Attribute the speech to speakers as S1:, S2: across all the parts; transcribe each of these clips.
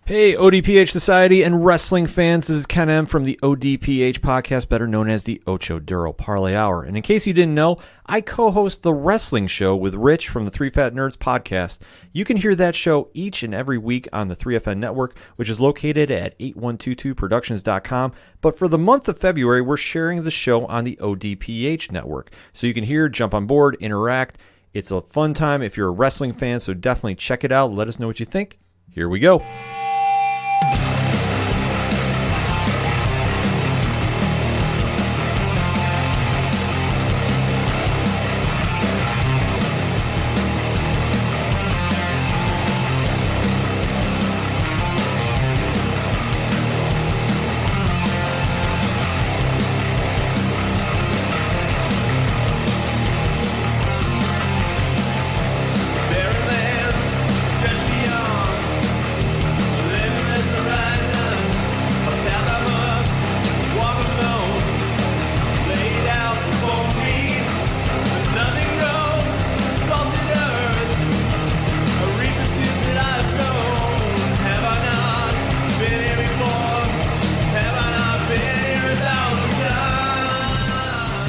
S1: Hey, ODPH Society and wrestling fans, this is Ken M from the ODPH podcast, better known as the Ocho Duro Parlay Hour. And in case you didn't know, I co-host The Wrestling Show with Rich from the Three Fat Nerds podcast. You can hear that show each and every week on the 3FN network, which is located at 8122productions.com. But for the month of February, we're sharing the show on the ODPH network. So you can hear, jump on board, interact. It's a fun time if you're a wrestling fan, so definitely check it out. Let us know what you think. Here we go.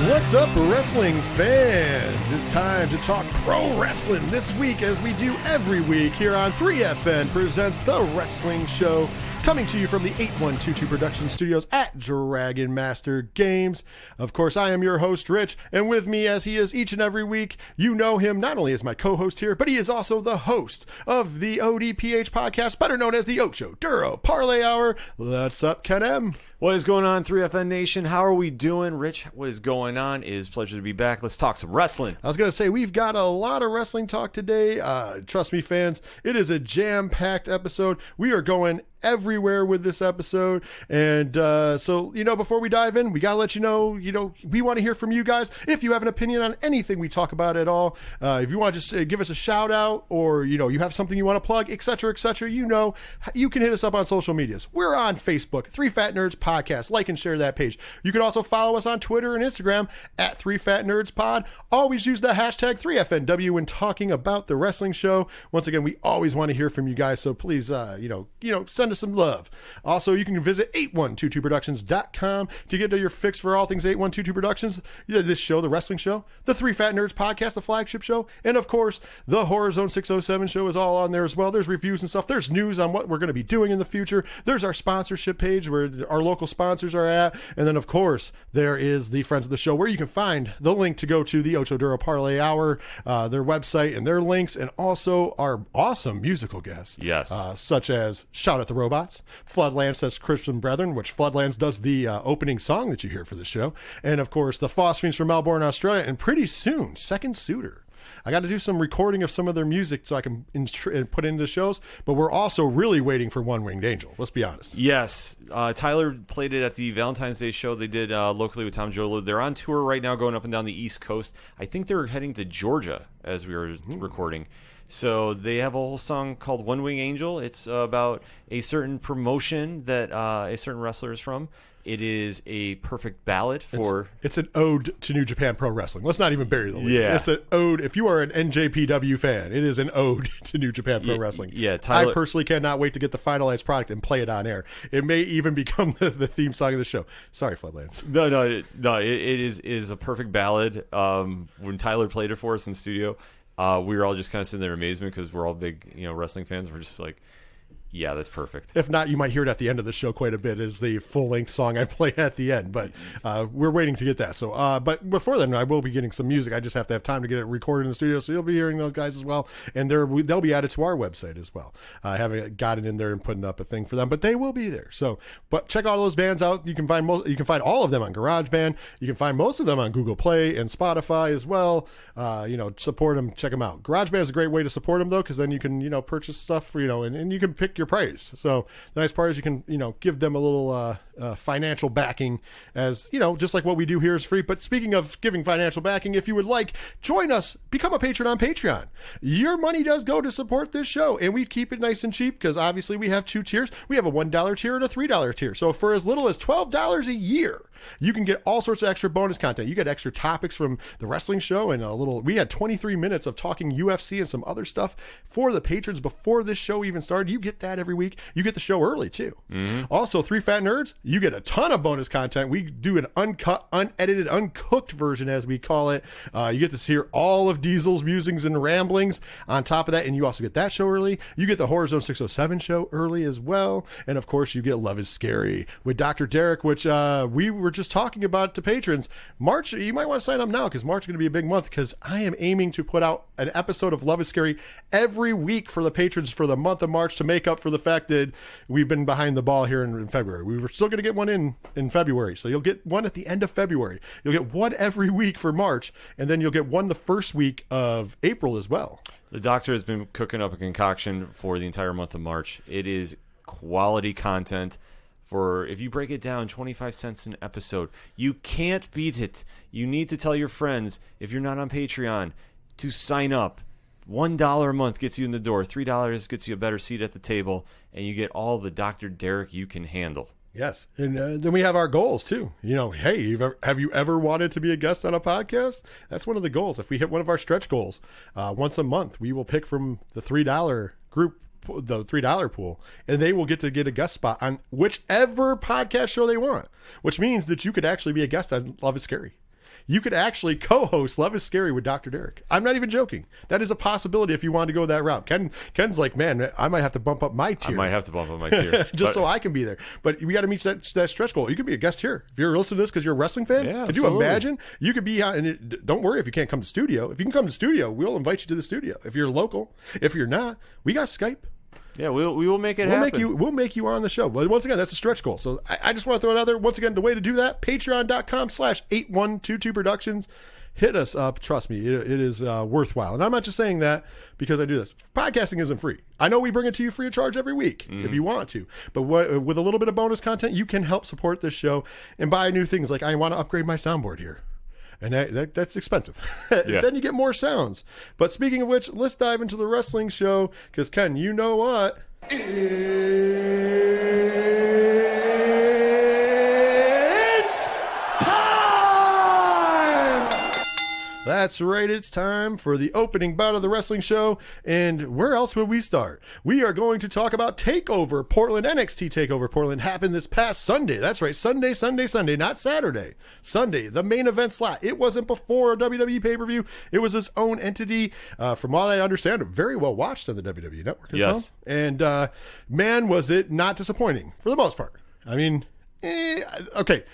S2: What's up, wrestling fans? It's time to talk pro wrestling this week, as we do every week here on 3FN presents The Wrestling Show, coming to you from the 8122 Production Studios at Dragon Master Games. Of course, I am your host, Rich, and with me, as he is each and every week, you know him not only as my co-host here, but he is also the host of the ODPH podcast, better known as the Ocho Duro Parlay Hour. What's up, Ken M?
S1: What is going on, 3FN Nation? How are we doing? Rich, what is going on? It is a pleasure to be back. Let's talk some wrestling.
S2: I was going to say, we've got a lot of wrestling talk today. Trust me, fans, it is a jam-packed episode. We are going everywhere with this episode. And so, before we dive in, we got to let you know, we want to hear from you guys. If you have an opinion on anything we talk about at all, if you want to just give us a shout out, or, you have something you want to plug, etc., you can hit us up on social medias. We're on Facebook, 3 Fat Nerds Podcast. Like and share that page. You can also follow us on Twitter and Instagram at 3 Fat Nerds Pod. Always use the hashtag 3FNW when talking about the wrestling show. Once again, we always want to hear from you guys, so please, send us some love. Also, you can visit 8122productions.com to get to your fix for all things 8122 Productions. This show, the wrestling show, the 3 Fat Nerds Podcast, the flagship show, and of course, the Horror Zone 607 show is all on there as well. There's reviews and stuff. There's news on what we're going to be doing in the future. There's our sponsorship page where our local sponsors are at. And then, of course, there is the Friends of the Show, where you can find the link to go to the Ocho Duro Parlay Hour, their website and their links, and also our awesome musical guests.
S1: Yes.
S2: Such as Shout at the Robots, Floodlands, that's Christian Brethren, which Floodlands does the opening song that you hear for the show. And, of course, the Phosphines from Melbourne, Australia, and pretty soon, Second Suitor. I got to do some recording of some of their music so I can put into shows, but we're also really waiting for One Winged Angel. Let's be honest.
S1: Yes. Tyler played it at the Valentine's Day show they did locally with Tom Jolo. They're on tour right now, going up and down the East Coast. I think they're heading to Georgia as we were recording. So they have a whole song called One Winged Angel. It's about a certain promotion that a certain wrestler is from. It is a perfect ballad for... It's
S2: an ode to New Japan Pro Wrestling. Let's not even bury the lead.
S1: Yeah.
S2: It's an ode. If you are an NJPW fan, it is an ode to New Japan Pro Wrestling.
S1: Yeah, Tyler...
S2: I personally cannot wait to get the finalized product and play it on air. It may even become the theme song of the show. Sorry, Floodlands.
S1: No. It is a perfect ballad. When Tyler played it for us in studio, we were all just kind of sitting there in amazement because we're all big, wrestling fans. We're just like... Yeah, that's perfect.
S2: If not, you might hear it at the end of the show quite a bit as the full-length song I play at the end. But we're waiting to get that. So, but before then, I will be getting some music. I just have to have time to get it recorded in the studio. So you'll be hearing those guys as well. And they'll be added to our website as well. I haven't gotten in there and putting up a thing for them, but they will be there. So, but check all those bands out. You can find all of them on GarageBand. You can find most of them on Google Play and Spotify as well. Support them. Check them out. GarageBand is a great way to support them, though, because then you can purchase stuff and you can pick your price. So the nice part is you can give them a little financial backing, as just like what we do here is free. But speaking of giving financial backing, if you would like, join us, become a patron on Patreon. Your money does go to support this show, and we keep it nice and cheap because obviously we have two tiers. We have a $1 tier and a $3 tier. So for as little as $12 a year, You can get all sorts of extra bonus content. You get extra topics from the wrestling show and we had 23 minutes of talking UFC and some other stuff for the patrons before this show even started. You get that every week. You get the show early too. Also, 3 Fat Nerds, you get a ton of bonus content. We do an uncut, unedited, uncooked version, as we call it. You get to hear all of Diesel's musings and ramblings on top of that, and you also get that show early. You get the Horror Zone 607 show early as well. And of course, you get Love is Scary with Dr. Derek, which we were just talking about to patrons. March, you might want to sign up now because March is going to be a big month, because I am aiming to put out an episode of Love is Scary every week for the patrons for the month of March, to make up for the fact that we've been behind the ball here in February. We were still going to get one in February, so you'll get one at the end of February. You'll get one every week for March, and then you'll get one the first week of April as well.
S1: The doctor has been cooking up a concoction for the entire month of March. It is quality content. For, if you break it down, 25 cents an episode. You can't beat it. You need to tell your friends, if you're not on Patreon, to sign up. $1 a month gets you in the door. $3 gets you a better seat at the table, and you get all the Dr. Derek you can handle.
S2: Yes, and then we have our goals too. Hey, have you ever wanted to be a guest on a podcast? That's one of the goals. If we hit one of our stretch goals, once a month, we will pick from the $3 group, the $3 pool, and they will get to get a guest spot on whichever podcast show they want, which means that you could actually be a guest on Love is Scary. You could actually co-host Love is Scary with Dr. Derek. I'm not even joking. That is a possibility if you want to go that route. Ken's like, man, I might have to bump up my tier.
S1: I might have to bump up my tier.
S2: So I can be there. But we got to meet that stretch goal. You could be a guest here. If you're listening to this because you're a wrestling fan,
S1: yeah,
S2: could you imagine? You could be on, and don't worry if you can't come to studio. If you can come to studio, we'll invite you to the studio. If you're local. If you're not, we got Skype.
S1: Yeah, we will make it happen.
S2: We'll make you on the show. But once again, that's a stretch goal. So I just want to throw it out there. Once again, the way to do that, patreon.com/8122productions. Hit us up. Trust me, it is worthwhile. And I'm not just saying that because I do this. Podcasting isn't free. I know we bring it to you free of charge every week if you want to. But with a little bit of bonus content, you can help support this show and buy new things. Like, I want to upgrade my soundboard here. And that's expensive.
S1: Yeah.
S2: Then you get more sounds. But speaking of which, let's dive into the wrestling show. Because, Ken, you know what? It's time! That's right. It's time for the opening bout of the wrestling show. And where else would we start? We are going to talk about TakeOver Portland. NXT TakeOver Portland happened this past Sunday. That's right. Sunday, not Saturday. Sunday, the main event slot. It wasn't before a WWE pay-per-view. It was its own entity. From what I understand, very well watched on the WWE Network as well. And man, was it not disappointing for the most part. I mean, okay.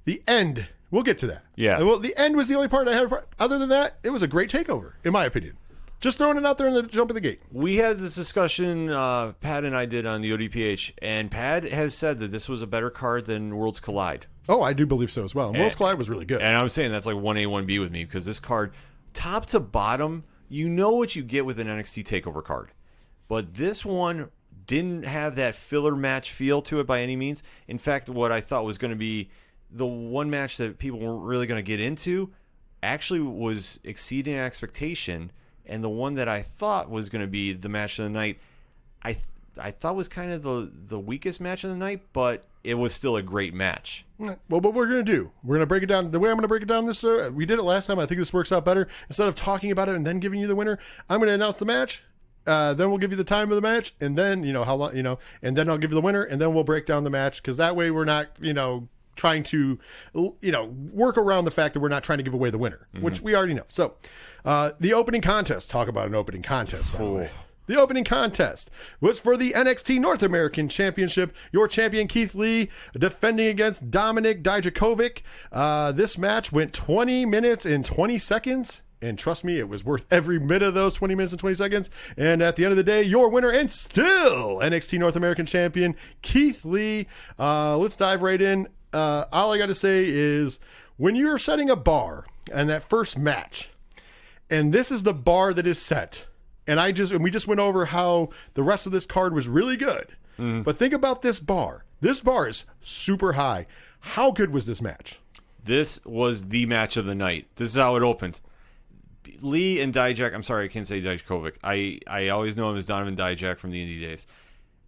S2: The end. We'll get to that.
S1: Yeah.
S2: Well, the end was the only part I had. Other than that, it was a great takeover, in my opinion. Just throwing it out there in the jump of the gate.
S1: We had this discussion, Pat and I did on the ODPH, and Pat has said that this was a better card than Worlds Collide.
S2: Oh, I do believe so as well. Worlds Collide was really good.
S1: And I'm saying that's like 1A, 1B with me, because this card, top to bottom, you know what you get with an NXT TakeOver card. But this one didn't have that filler match feel to it by any means. In fact, what I thought was going to be the one match that people weren't really going to get into actually was exceeding expectation, and the one that I thought was going to be the match of the night, I thought was kind of the weakest match of the night, but it was still a great match.
S2: Well, what we're going to do, we're going to break it down. The way I'm going to break it down this, we did it last time. I think this works out better. Instead of talking about it and then giving you the winner, I'm going to announce the match. Then we'll give you the time of the match, and then how long, and then I'll give you the winner, and then we'll break down the match, because that way we're not, trying to, work around the fact that we're not trying to give away the winner, which we already know. So, the opening contest. Talk about an opening contest, by the way. The opening contest was for the NXT North American Championship. Your champion, Keith Lee, defending against Dominik Dijakovic. This match went 20 minutes and 20 seconds. And trust me, it was worth every minute of those 20 minutes and 20 seconds. And at the end of the day, your winner and still NXT North American Champion, Keith Lee. Let's dive right in. All I got to say is, when you're setting a bar and that first match, and this is the bar that is set, and we just went over how the rest of this card was really good. But think about this bar. This bar is super high. How good was this match?
S1: This was the match of the night. This is how it opened. Lee and Dijak, I'm sorry, I can't say Dijakovic. I always know him as Donovan Dijak from the indie days.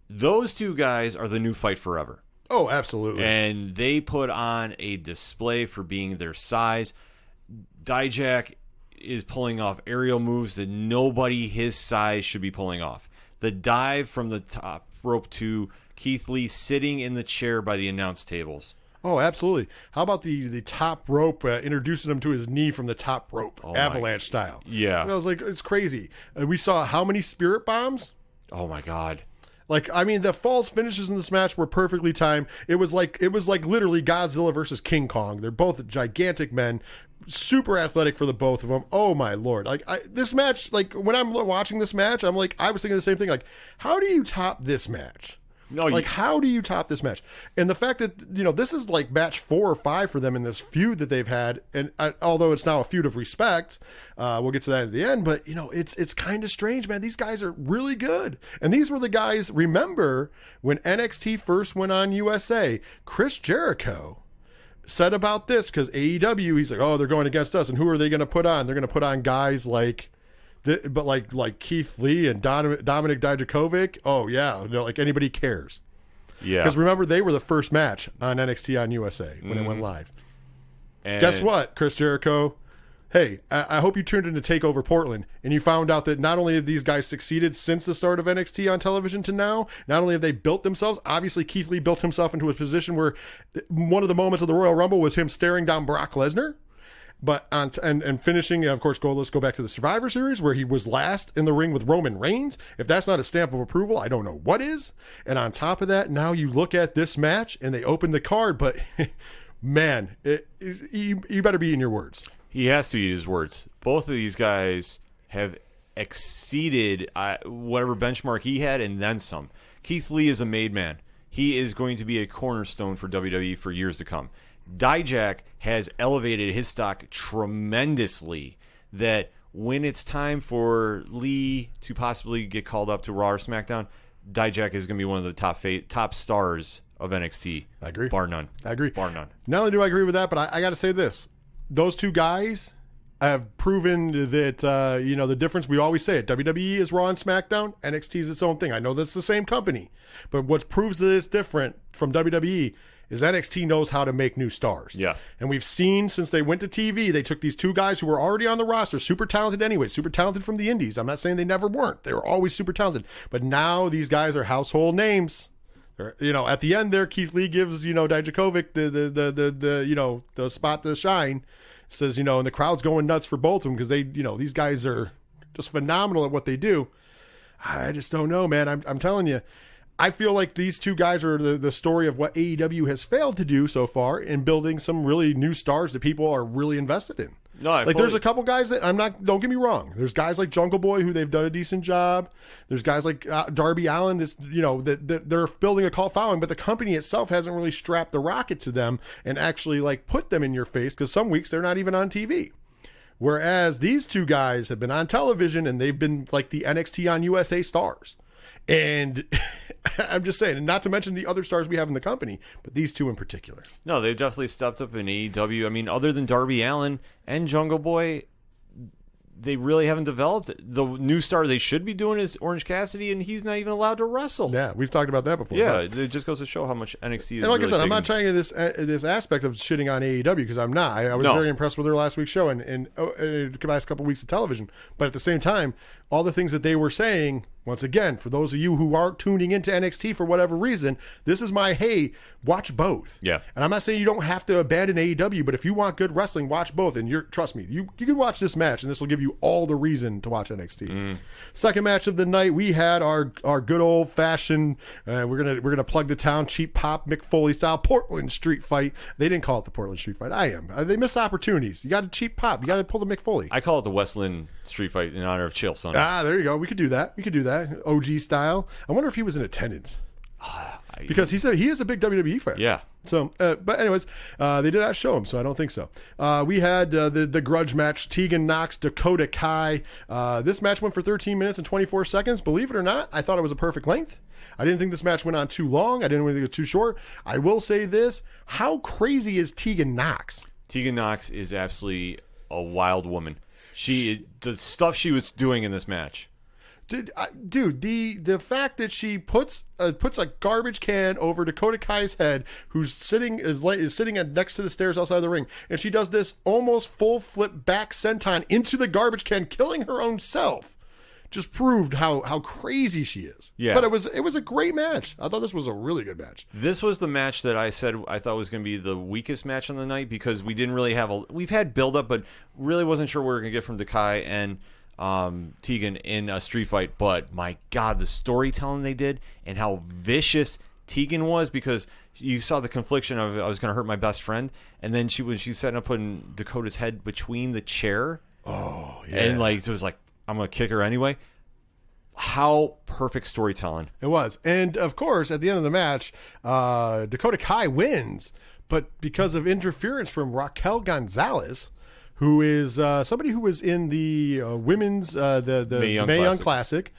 S1: Those two guys are the new Fight Forever.
S2: Oh, absolutely.
S1: And they put on a display for being their size. Dijak is pulling off aerial moves that nobody his size should be pulling off. The dive from the top rope to Keith Lee sitting in the chair by the announce tables.
S2: Oh, absolutely. How about the top rope, introducing him to his knee from the top rope, avalanche style?
S1: Yeah.
S2: I was like, it's crazy. We saw how many spirit bombs?
S1: Oh, my God.
S2: Like, I mean, the false finishes in this match were perfectly timed. It was like literally Godzilla versus King Kong. They're both gigantic men, super athletic for the both of them. Oh my Lord. Like this match, like when I'm watching this match, I'm like, I was thinking the same thing. Like, how do you top this match?
S1: No,
S2: like, how do you top this match? And the fact that, you know, this is like match 4 or 5 for them in this feud that they've had. And although it's now a feud of respect, we'll get to that at the end. But, you know, it's kind of strange, man. These guys are really good. And these were the guys, remember, when NXT first went on USA, Chris Jericho said about this, because AEW, he's like, oh, they're going against us. And who are they going to put on? They're going to put on guys like... But like Keith Lee and Dominic Dijakovic, oh yeah, no, like anybody cares.
S1: Yeah.
S2: Because remember, they were the first match on NXT on USA when it went live.
S1: And
S2: guess what, Chris Jericho? Hey, I hope you tuned into TakeOver Portland and you found out that not only have these guys succeeded since the start of NXT on television to now, not only have they built themselves, obviously Keith Lee built himself into a position where one of the moments of the Royal Rumble was him staring down Brock Lesnar. But and finishing, of course, let's go back to the Survivor Series where he was last in the ring with Roman Reigns. If that's not a stamp of approval, I don't know what is. And on top of that, now you look at this match and they open the card, but man, you better be in your words.
S1: He has to eat his words. Both of these guys have exceeded whatever benchmark he had and then some. Keith Lee is a made man. He is going to be a cornerstone for WWE for years to come. Dijak has elevated his stock tremendously that when it's time for Lee to possibly get called up to Raw or SmackDown, Dijak is going to be one of the top stars of NXT.
S2: I agree.
S1: Bar none.
S2: I agree.
S1: Bar none.
S2: Not only do I agree with that, but I got to say this. Those two guys have proven that, you know, the difference. We always say it. WWE is Raw and SmackDown. NXT is its own thing. I know that's the same company. But what proves that it's different from WWE is NXT knows how to make new stars.
S1: Yeah.
S2: And we've seen since they went to TV, they took these two guys who were already on the roster, super talented anyway, super talented from the indies. I'm not saying they never weren't. They were always super talented. But now these guys are household names. You know, at the end there, Keith Lee gives, you know, Dijakovic the you know, the spot to shine. Says, you know, and the crowd's going nuts for both of them because they, you know, these guys are just phenomenal at what they do. I just don't know, man. I'm telling you. I feel like these two guys are the story of what AEW has failed to do so far in building some really new stars that people are really invested in.
S1: No,
S2: there's a couple guys that don't get me wrong. There's guys like Jungle Boy who they've done a decent job. There's guys like Darby Allin that's, you know, that they're building a cult following, but the company itself hasn't really strapped the rocket to them and actually like put them in your face because some weeks they're not even on TV. Whereas these two guys have been on television and they've been like the NXT on USA stars. And I'm just saying, and not to mention the other stars we have in the company, but these two in particular.
S1: No, they've definitely stepped up in AEW. I mean, other than Darby Allin and Jungle Boy, they really haven't developed. The new star they should be doing is Orange Cassidy, and he's not even allowed to wrestle.
S2: Yeah, we've talked about that before.
S1: Yeah, it just goes to show how much NXT is.
S2: And like
S1: really
S2: I said, I'm not trying to this aspect of shitting on AEW because I'm not. I was very impressed with their last week's show and the last couple of weeks of television. But at the same time, all the things that they were saying, once again, for those of you who aren't tuning into NXT for whatever reason, this is my, hey, watch both.
S1: Yeah.
S2: And I'm not saying you don't have to abandon AEW, but if you want good wrestling, watch both. And trust me, you can watch this match, and this will give you all the reason to watch NXT. Second match of the night, we had our good old fashioned, we're gonna plug the town, cheap pop, Mick Foley style Portland Street Fight. They didn't call it the Portland Street Fight. I am. They miss opportunities. You got to cheap pop. You got to pull the Mick Foley.
S1: I call it the Westland Street Fight in honor of Chael Sonnen.
S2: Ah, there you go. We could do that. OG style. I wonder if he was in attendance. Because he said he is a big WWE fan.
S1: Yeah.
S2: So, but anyways, they did not show him, so I don't think so. We had the grudge match, Tegan Nox, Dakota Kai. This match went for 13 minutes and 24 seconds. Believe it or not, I thought it was a perfect length. I didn't think this match went on too long. I didn't think it was too short. I will say this. How crazy is Tegan Nox?
S1: Tegan Nox is absolutely a wild woman. The stuff she was doing in this match.
S2: Dude, the fact that she puts a garbage can over Dakota Kai's head, who's sitting next to the stairs outside the ring, and she does this almost full flip back senton into the garbage can, killing her own self, just proved how crazy she is.
S1: Yeah.
S2: But it was a great match. I thought this was a really good match.
S1: This was the match that I said I thought was going to be the weakest match on the night, because we didn't really have we've had build up, but really wasn't sure what we were going to get from Dakai and Tegan in a street fight. But my God, the storytelling they did and how vicious Tegan was, because you saw the confliction of I was going to hurt my best friend, and then when she's setting up putting Dakota's head between the chair, and like it was like, I'm going to kick her anyway. How perfect storytelling.
S2: It was. And of course, at the end of the match, Dakota Kai wins, but because of interference from Raquel Gonzalez, who is somebody who was in the women's the Mae Young Classic.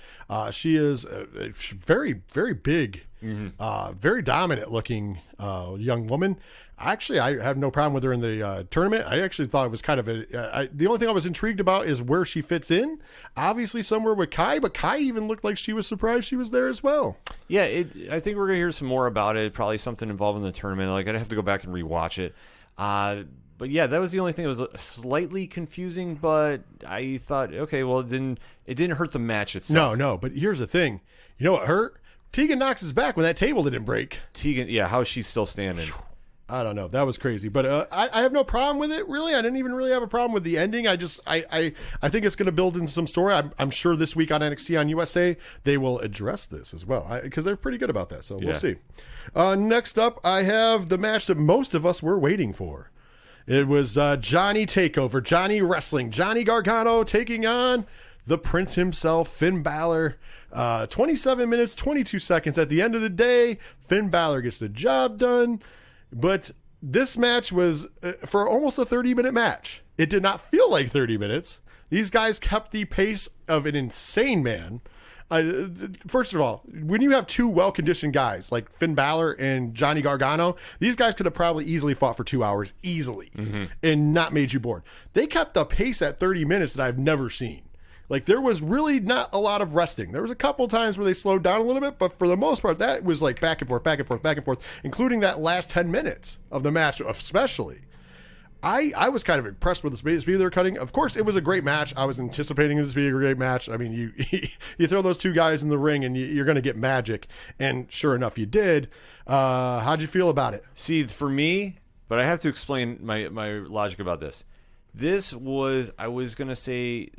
S2: She is a very, very big, very dominant looking young woman. Actually, I have no problem with her in the tournament. I actually thought it was kind of the only thing I was intrigued about is where she fits in. Obviously, somewhere with Kai, but Kai even looked like she was surprised she was there as well.
S1: Yeah, I think we're going to hear some more about it. Probably something involved in the tournament. Like, I'd have to go back and rewatch it. But yeah, that was the only thing that was slightly confusing, but I thought, okay, well, it didn't hurt the match itself.
S2: No, but here's the thing. You know what hurt? Tegan Knox is back when that table didn't break.
S1: Tegan, yeah, how is she still standing?
S2: I don't know. That was crazy. But I have no problem with it, really. I didn't even really have a problem with the ending. I think it's going to build in some story. I'm sure this week on NXT on USA, they will address this as well, because they're pretty good about that. So we'll see. Next up, I have the match that most of us were waiting for. It was Johnny Takeover, Johnny Wrestling, Johnny Gargano taking on the Prince himself, Finn Balor. 27 minutes, 22 seconds. At the end of the day, Finn Balor gets the job done. But this match was for almost a 30-minute match. It did not feel like 30 minutes. These guys kept the pace of an insane man. First of all, when you have two well-conditioned guys like Finn Balor and Johnny Gargano, these guys could have probably easily fought for 2 hours easily and not made you bored. They kept the pace at 30 minutes that I've never seen. Like, there was really not a lot of resting. There was a couple times where they slowed down a little bit, but for the most part, that was like back and forth, back and forth, back and forth, including that last 10 minutes of the match, especially. I was kind of impressed with the speed they were cutting. Of course, it was a great match. I was anticipating it to be a great match. I mean, you throw those two guys in the ring and you're going to get magic, and sure enough, you did. How'd you feel about it?
S1: See, for me, but I have to explain my logic about this. This was, I was going to say,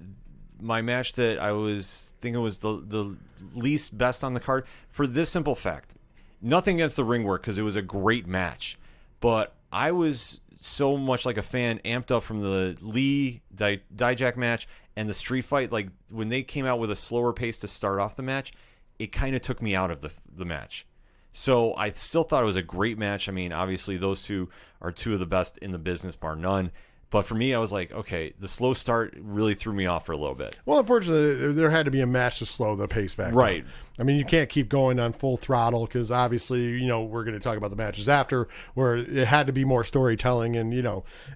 S1: my match that I was thinking was the least best on the card for this simple fact. Nothing against the ring work, because it was a great match, but I was so much like a fan amped up from the Lee Dijak match and the street fight. Like, when they came out with a slower pace to start off the match, it kind of took me out of the match. So I still thought it was a great match. I mean, obviously those two are two of the best in the business, bar none. But for me, I was like, okay, the slow start really threw me off for a little bit.
S2: Well, unfortunately, there had to be a match to slow the pace back.
S1: Right.
S2: Down. I mean, you can't keep going on full throttle, because obviously, we're going to talk about the matches after, where it had to be more storytelling and,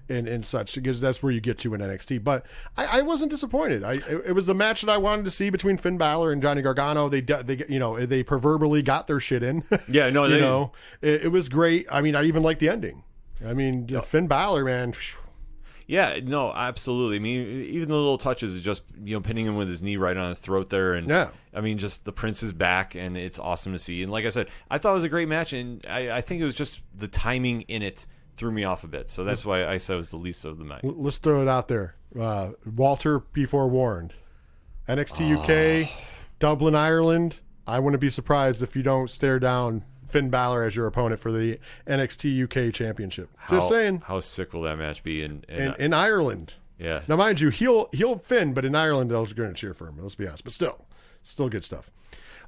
S2: and such, because that's where you get to in NXT. But I wasn't disappointed. It was the match that I wanted to see between Finn Balor and Johnny Gargano. They proverbially got their shit in.
S1: Yeah, no,
S2: it was great. I mean, I even liked the ending. I mean, Finn Balor, man.
S1: Yeah, no, absolutely. I mean, even the little touches of just, pinning him with his knee right on his throat there. And
S2: yeah.
S1: I mean, just the Prince is back, and it's awesome to see. And like I said, I thought it was a great match, and I think it was just the timing in it threw me off a bit. So that's why I said it was the least of the match.
S2: Let's throw it out there. Walter before warned. NXT UK, Dublin, Ireland. I wouldn't be surprised if you don't stare down Finn Balor as your opponent for the NXT UK Championship. Just saying.
S1: How sick will that match be
S2: in Ireland?
S1: Yeah.
S2: Now, mind you, he'll Finn, but in Ireland they're going to cheer for him. Let's be honest, but still good stuff.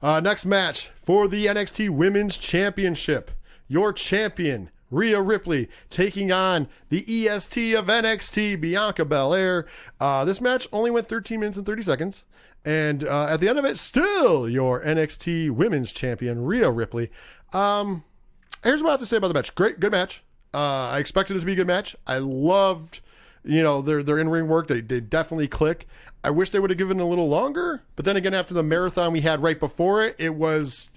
S2: Next match for the NXT Women's Championship. Your champion, Rhea Ripley, taking on the EST of NXT, Bianca Belair. This match only went 13 minutes and 30 seconds. And at the end of it, still your NXT Women's Champion, Rhea Ripley. Here's what I have to say about the match. Good match. I expected it to be a good match. I loved their in-ring work, they definitely click. I wish they would have given a little longer, but then again, after the marathon we had right before it, it was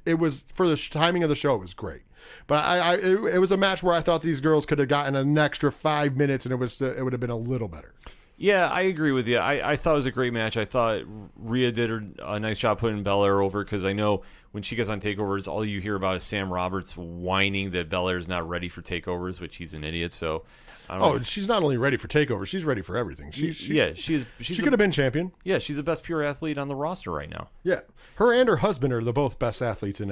S2: for the timing of the show, it was great. But it was a match where I thought these girls could have gotten an extra 5 minutes, and it would have been a little better.
S1: Yeah, I agree with you. I thought it was a great match. I thought Rhea did a nice job putting Belair over, because I know when she gets on takeovers, all you hear about is Sam Roberts whining that Belair's not ready for takeovers, which he's an idiot. So,
S2: she's not only ready for takeovers, she's ready for everything. She could have been champion.
S1: Yeah, she's the best pure athlete on the roster right now.
S2: Yeah, her and her husband are the both best athletes in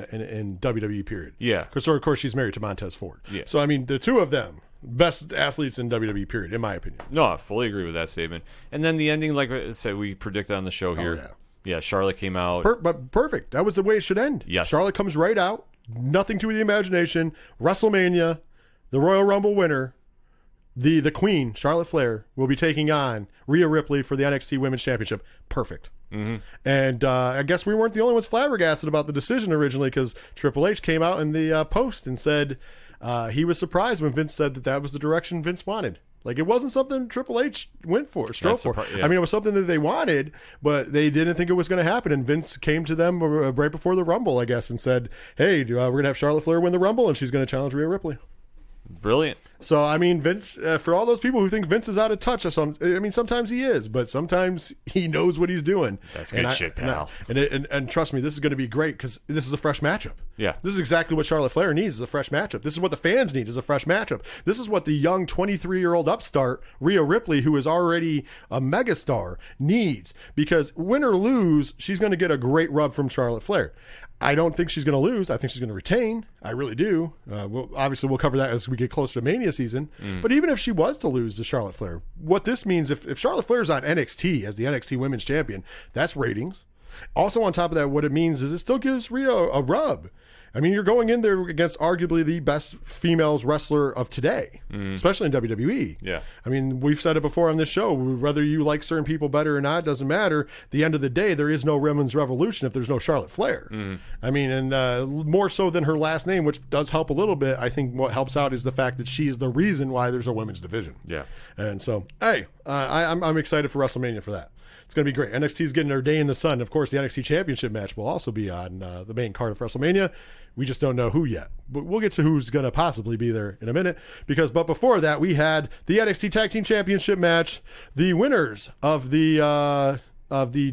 S2: WWE. Period.
S1: Yeah,
S2: because of course she's married to Montez Ford.
S1: Yeah,
S2: so I mean the two of them. Best athletes in WWE, period, in my opinion.
S1: No, I fully agree with that statement. And then the ending, like I said, we predicted on the show here. Yeah, Charlotte came out.
S2: But perfect. That was the way it should end.
S1: Yes.
S2: Charlotte comes right out. Nothing to the imagination. WrestleMania, the Royal Rumble winner, the Queen, Charlotte Flair, will be taking on Rhea Ripley for the NXT Women's Championship. Perfect.
S1: Mm-hmm.
S2: And I guess we weren't the only ones flabbergasted about the decision originally, because Triple H came out in the post and said... he was surprised when Vince said that was the direction Vince wanted. Like, it wasn't something Triple H strove for.
S1: Yeah.
S2: I mean, it was something that they wanted, but they didn't think it was going to happen. And Vince came to them right before the Rumble, I guess, and said, hey, we're going to have Charlotte Flair win the Rumble, and she's going to challenge Rhea Ripley.
S1: Brilliant.
S2: So, I mean, Vince, for all those people who think Vince is out of touch, sometimes he is, but sometimes he knows what he's doing.
S1: That's good shit, pal.
S2: And trust me, this is going to be great, because this is a fresh matchup.
S1: Yeah.
S2: This is exactly what Charlotte Flair needs, is a fresh matchup. This is what the fans need, is a fresh matchup. This is what the young 23-year-old upstart, Rhea Ripley, who is already a megastar, needs. Because win or lose, she's going to get a great rub from Charlotte Flair. I don't think she's going to lose. I think she's going to retain. I really do. We'll cover that as we get closer to Mania season. But even if she was to lose to Charlotte Flair, what this means, if Charlotte Flair's on NXT as the NXT Women's Champion, that's ratings. Also, on top of that, what it means is it still gives Rhea a rub. I mean, you're going in there against arguably the best females wrestler of today, especially in WWE.
S1: Yeah.
S2: I mean, we've said it before on this show, whether you like certain people better or not, doesn't matter. At the end of the day, there is no women's revolution if there's no Charlotte Flair. I mean, and more so than her last name, which does help a little bit. I think what helps out is the fact that she's the reason why there's a women's division.
S1: Yeah.
S2: And so, hey, I'm excited for WrestleMania for that. It's going to be great. NXT's getting their day in the sun. Of course, the NXT Championship match will also be on the main card of WrestleMania. We just don't know who yet. But we'll get to who's going to possibly be there in a minute. But before that, we had the NXT Tag Team Championship match. The winners of the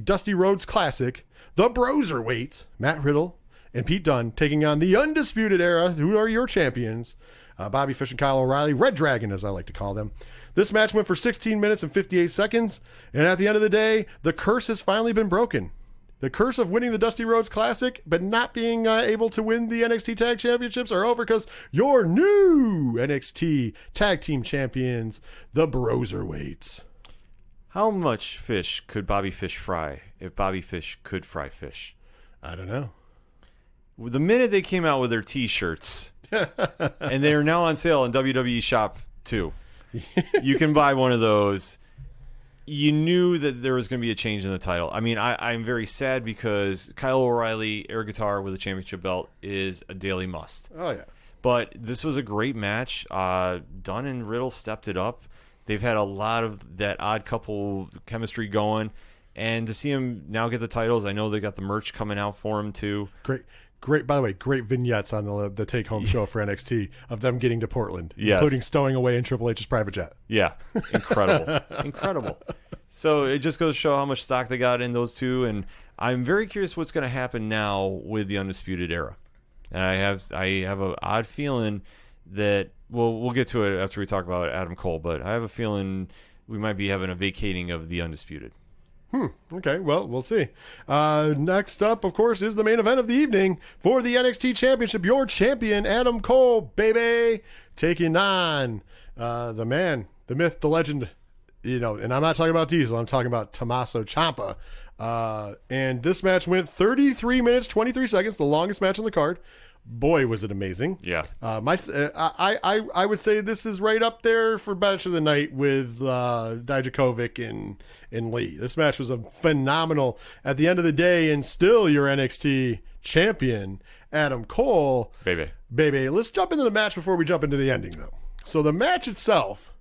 S2: Dusty Rhodes Classic, the Broserweights, Matt Riddle and Pete Dunne, taking on the Undisputed Era, who are your champions, Bobby Fish and Kyle O'Reilly, Red Dragon as I like to call them. This match went for 16 minutes and 58 seconds, and at the end of the day, the curse has finally been broken. The curse of winning the Dusty Rhodes Classic, but not being able to win the NXT Tag Championships are over, because your new NXT Tag Team Champions, the Broserweights.
S1: How much fish could Bobby Fish fry if Bobby Fish could fry fish?
S2: I don't know.
S1: The minute they came out with their T-shirts, and they are now on sale in WWE Shop 2. You can buy one of those. You knew that there was going to be a change in the title. I mean, I'm very sad, because Kyle O'Reilly, air guitar with a championship belt, is a daily must.
S2: Oh, yeah.
S1: But this was a great match. Dunne and Riddle stepped it up. They've had a lot of that odd couple chemistry going. And to see him now get the titles, I know they got the merch coming out for him, too. Great,
S2: by the way, great vignettes on the take-home show for NXT of them getting to Portland,
S1: yes,
S2: including stowing away in Triple H's private jet.
S1: Yeah, incredible. Incredible. So it just goes to show how much stock they got in those two, and I'm very curious what's going to happen now with the Undisputed Era. And I have an odd feeling that, we'll get to it after we talk about Adam Cole, but I have a feeling we might be having a vacating of the Undisputed.
S2: Okay, well, we'll see. Next up, of course, is the main event of the evening for the NXT Championship. Your champion, Adam Cole, baby, taking on the man, the myth, the legend, and I'm not talking about Diesel, I'm talking about Tommaso Ciampa. And this match went 33 minutes, 23 seconds, the longest match on the card. Boy, was it amazing.
S1: Yeah.
S2: I would say this is right up there for match of the night with Dijakovic and Lee. This match was a phenomenal at the end of the day, and still your NXT champion, Adam Cole.
S1: Baby.
S2: Let's jump into the match before we jump into the ending, though. So the match itself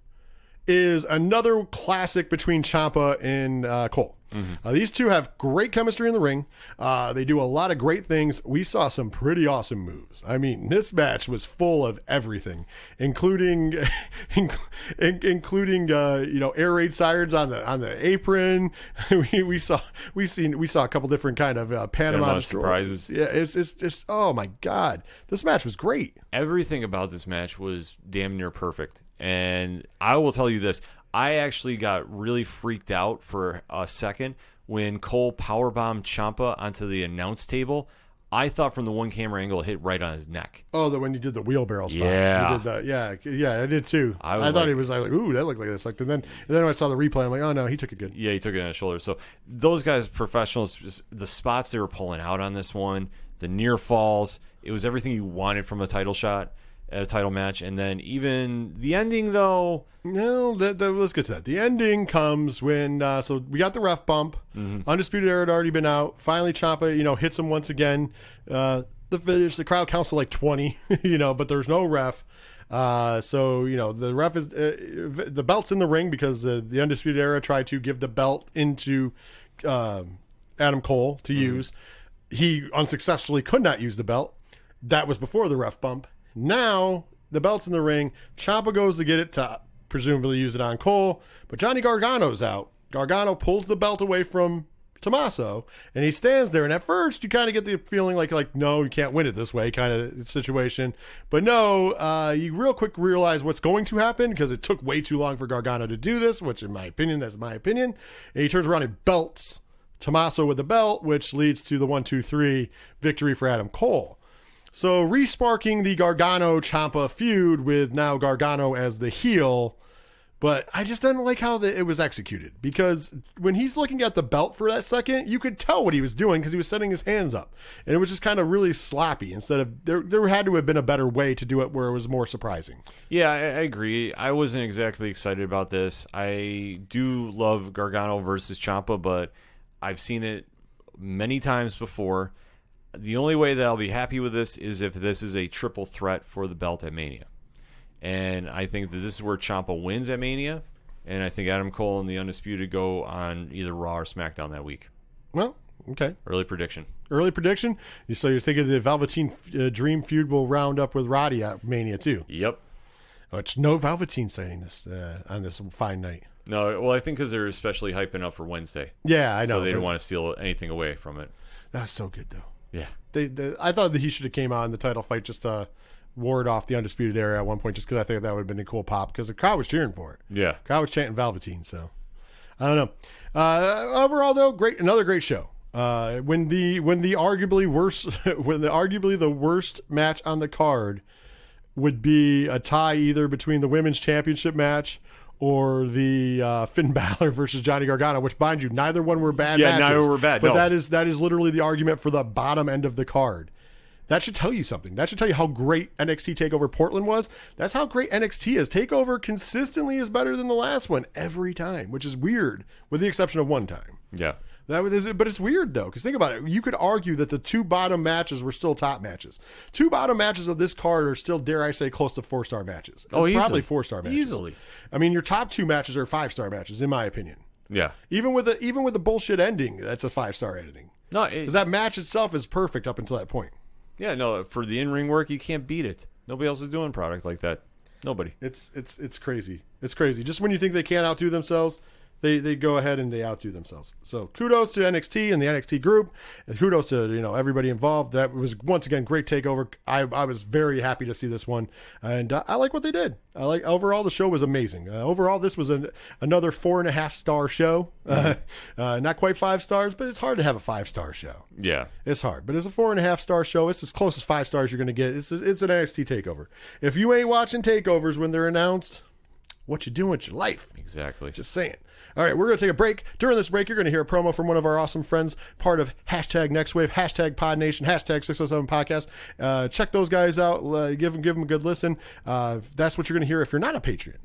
S2: is another classic between Ciampa and Cole. These two have great chemistry in the ring. They do a lot of great things. We saw some pretty awesome moves. I mean, this match was full of everything, including air raid sirens on the apron. we saw a couple different kind of Panama
S1: surprises.
S2: Yeah, it's just, oh my God, this match was great.
S1: Everything about this match was damn near perfect. And I will tell you this. I actually got really freaked out for a second when Cole powerbombed Ciampa onto the announce table. I thought from the one camera angle it hit right on his neck.
S2: Oh, when you did the wheelbarrow spot.
S1: Yeah.
S2: You did that. Yeah, I did too. I thought he was like, ooh, that looked like this. Like, and then when I saw the replay, I'm like, oh no, he took it good.
S1: Yeah, he took it on his shoulder. So those guys, professionals, just the spots they were pulling out on this one, the near falls, it was everything you wanted from a title shot. A title match, and then even the ending, though.
S2: No, let's get to that. The ending comes when so we got the ref bump. Undisputed Era had already been out. Finally, Ciampa, hits him once again. The finish, the crowd counts to like 20, but there's no ref. So the ref is the belt's in the ring because the Undisputed Era tried to give the belt into Adam Cole to use. He unsuccessfully could not use the belt. That was before the ref bump. Now, the belt's in the ring. Ciampa goes to get it to presumably use it on Cole, but Johnny Gargano's out. Gargano pulls the belt away from Tommaso, and he stands there. And at first, you kind of get the feeling like no, you can't win it this way kind of situation. But no, you real quick realize what's going to happen because it took way too long for Gargano to do this, which in my opinion, that's my opinion. And he turns around and belts Tommaso with the belt, which leads to the 1-2-3 victory for Adam Cole. So re-sparking the Gargano-Ciampa feud with now Gargano as the heel, but I just didn't like how it was executed because when he's looking at the belt for that second, you could tell what he was doing because he was setting his hands up, and it was just kind of really sloppy. Instead of there had to have been a better way to do it where it was more surprising.
S1: Yeah, I agree. I wasn't exactly excited about this. I do love Gargano versus Ciampa, but I've seen it many times before. The only way that I'll be happy with this is if this is a triple threat for the belt at Mania. And I think that this is where Ciampa wins at Mania. And I think Adam Cole and the Undisputed go on either Raw or SmackDown that week.
S2: Well, okay.
S1: Early prediction.
S2: So you're thinking the Velveteen Dream feud will round up with Roddy at Mania too?
S1: Yep.
S2: It's no Velveteen sighting this on this fine night.
S1: No, well, I think because they're especially hyping up for Wednesday.
S2: Yeah, I know.
S1: So they didn't want to steal anything away from it.
S2: That's so good, though.
S1: Yeah.
S2: I thought that he should have came on the title fight just to ward off the Undisputed Era at one point, just because I think that would have been a cool pop, because the crowd was cheering for it.
S1: Yeah.
S2: The crowd was chanting Velveteen, so I don't know. Overall, though, another great show. When the arguably the worst match on the card would be a tie either between the women's championship match or the Finn Balor versus Johnny Gargano, which, mind you, neither one were bad matches.
S1: Yeah, neither were bad.
S2: But
S1: no.
S2: that is literally the argument for the bottom end of the card. That should tell you something. That should tell you how great NXT TakeOver Portland was. That's how great NXT is. TakeOver consistently is better than the last one every time, which is weird, with the exception of one time.
S1: Yeah.
S2: But it's weird, though, because think about it. You could argue that the two bottom matches were still top matches. Two bottom matches of this card are still, dare I say, close to 4-star matches.
S1: Oh, easily.
S2: Probably 4-star matches.
S1: Easily.
S2: I mean, your top two matches are 5-star matches, in my opinion.
S1: Yeah.
S2: Even with the bullshit ending, that's a 5-star editing.
S1: No,
S2: because that match itself is perfect up until that point.
S1: Yeah, no, for the in-ring work, you can't beat it. Nobody else is doing product like that. Nobody.
S2: It's crazy. It's crazy. Just when you think they can't outdo themselves, they go ahead and they outdo themselves. So kudos to NXT and the NXT group, and kudos to everybody involved. That was once again great takeover. I was very happy to see this one, and I like what they did. Overall the show was amazing. Overall this was another 4.5-star show. Not quite 5 stars, but it's hard to have a 5-star show.
S1: Yeah,
S2: it's hard, but it's a 4.5-star show. It's as close as 5 stars you're going to get. It's an NXT takeover. If you ain't watching takeovers when they're announced, what you doing with your life?
S1: Exactly.
S2: Just saying. All right, we're going to take a break. During this break, you're going to hear a promo from one of our awesome friends, part of #NXTWAVE, #PodNation, #607 Podcast. Check those guys out. Give them a good listen. That's what you're going to hear if you're not a Patreon.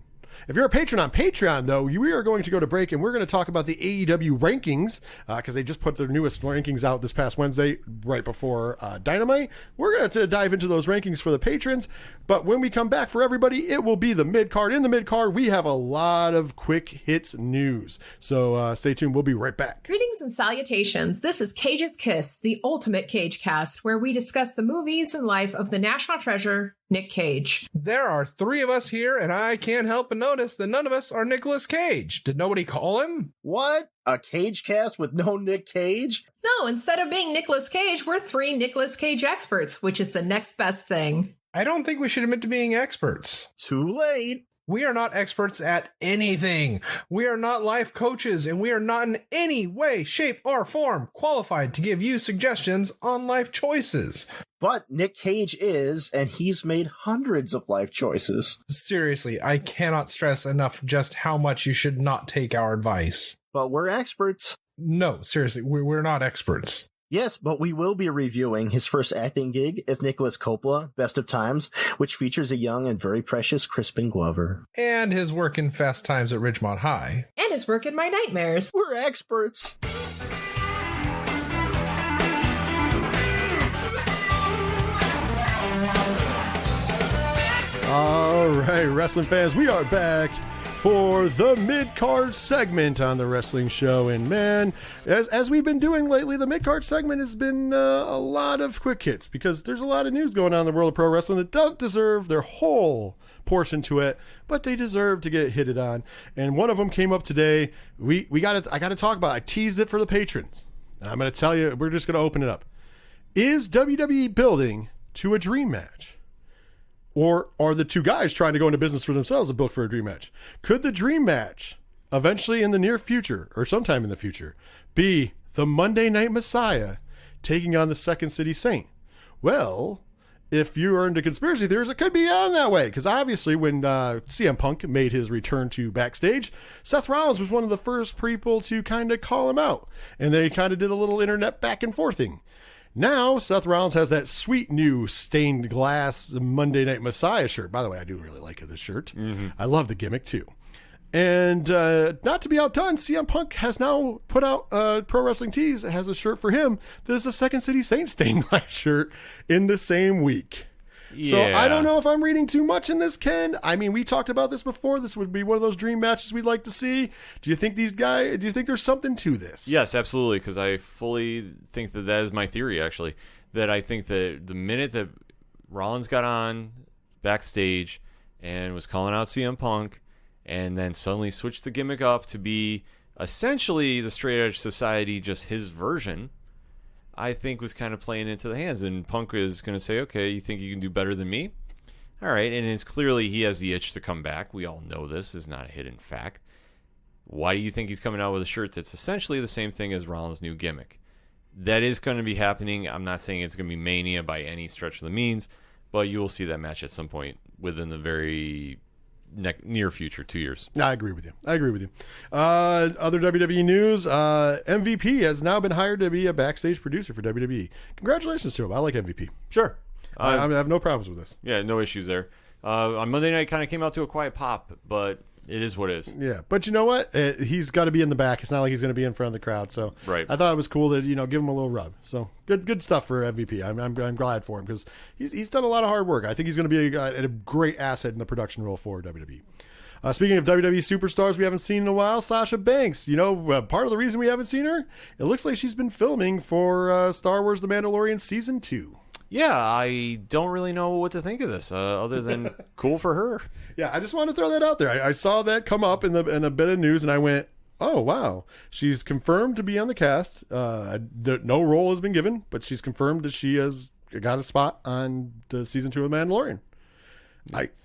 S2: If you're a patron on Patreon, though, we are going to go to break, and we're going to talk about the AEW rankings, because they just put their newest rankings out this past Wednesday, right before Dynamite. We're going to dive into those rankings for the patrons, but when we come back for everybody, it will be the mid-card. In the mid-card, we have a lot of quick hits news, so stay tuned. We'll be right back.
S3: Greetings and salutations. This is Cage's Kiss, the ultimate Cage cast, where we discuss the movies and life of the national treasure, Nick Cage.
S4: There are three of us here, and I can't help but notice that none of us are Nicolas Cage. Did nobody call him?
S5: What? A Cage cast with no Nick Cage?
S3: No, instead of being Nicolas Cage, we're three Nicolas Cage experts, which is the next best thing.
S4: I don't think we should admit to being experts.
S5: Too late.
S4: We are not experts at anything. We are not life coaches, and we are not in any way, shape, or form qualified to give you suggestions on life choices.
S5: But Nick Cage is, and he's made hundreds of life choices.
S4: Seriously, I cannot stress enough just how much you should not take our advice.
S5: But we're experts.
S4: No, seriously, we're not experts.
S5: Yes, but we will be reviewing his first acting gig as Nicholas Coppola, Best of Times, which features a young and very precious Crispin Glover.
S4: And his work in Fast Times at Ridgemont High.
S3: And his work in My Nightmares.
S5: We're experts.
S2: All right, wrestling fans, we are back for the mid-card segment on the wrestling show. And man, as we've been doing lately, the mid-card segment has been a lot of quick hits, because there's a lot of news going on in the world of pro wrestling that don't deserve their whole portion to it, but they deserve to get hitted on. And one of them came up today. I got to talk about it. I teased it for the patrons. I'm going to tell you, we're just going to open it up. Is WWE building to a dream match? Or are the two guys trying to go into business for themselves to book for a dream match? Could the dream match eventually in the near future, or sometime in the future, be the Monday Night Messiah taking on the Second City Saint? Well, if you are into conspiracy theories, it could be on that way. Because obviously when CM Punk made his return to backstage, Seth Rollins was one of the first people to kind of call him out. And they kind of did a little internet back and forthing. Now, Seth Rollins has that sweet new stained glass Monday Night Messiah shirt. By the way, I do really like this shirt. Mm-hmm. I love the gimmick, too. And not to be outdone, CM Punk has now put out Pro Wrestling Tees. It has a shirt for him that is a Second City Saint stained glass shirt in the same week. Yeah. So I don't know if I'm reading too much in this, Ken. I mean, we talked about this before. This would be one of those dream matches we'd like to see. Do you think there's something to this?
S1: Yes, absolutely, because I fully think that is my theory, actually. That I think that the minute that Rollins got on backstage and was calling out CM Punk and then suddenly switched the gimmick up to be essentially the Straight Edge Society, just his version, I think was kind of playing into the hands. And Punk is going to say, okay, you think you can do better than me? All right, and it's clearly he has the itch to come back. We all know this is not a hidden fact. Why do you think he's coming out with a shirt that's essentially the same thing as Rollins' new gimmick? That is going to be happening. I'm not saying it's going to be Mania by any stretch of the means, but you will see that match at some point within the very near future, 2 years.
S2: I agree with you. Other WWE news, MVP has now been hired to be a backstage producer for WWE. Congratulations to him. I like MVP.
S1: Sure.
S2: I have no problems with this.
S1: Yeah, no issues there. On Monday night, kind of came out to a quiet pop, but it is what it is.
S2: Yeah, but you know what? He's got to be in the back. It's not like he's going to be in front of the crowd. So
S1: right.
S2: I thought it was cool to give him a little rub. So good stuff for MVP. I'm glad for him because he's done a lot of hard work. I think he's going to be a great asset in the production role for WWE. Speaking of WWE superstars we haven't seen in a while, Sasha Banks. Part of the reason we haven't seen her, it looks like she's been filming for Star Wars The Mandalorian Season 2.
S1: Yeah, I don't really know what to think of this, other than cool for her.
S2: Yeah, I just want to throw that out there. I saw that come up in a bit of news, and I went, oh, wow. She's confirmed to be on the cast. No role has been given, but she's confirmed that she has got a spot on the Season 2 of The Mandalorian.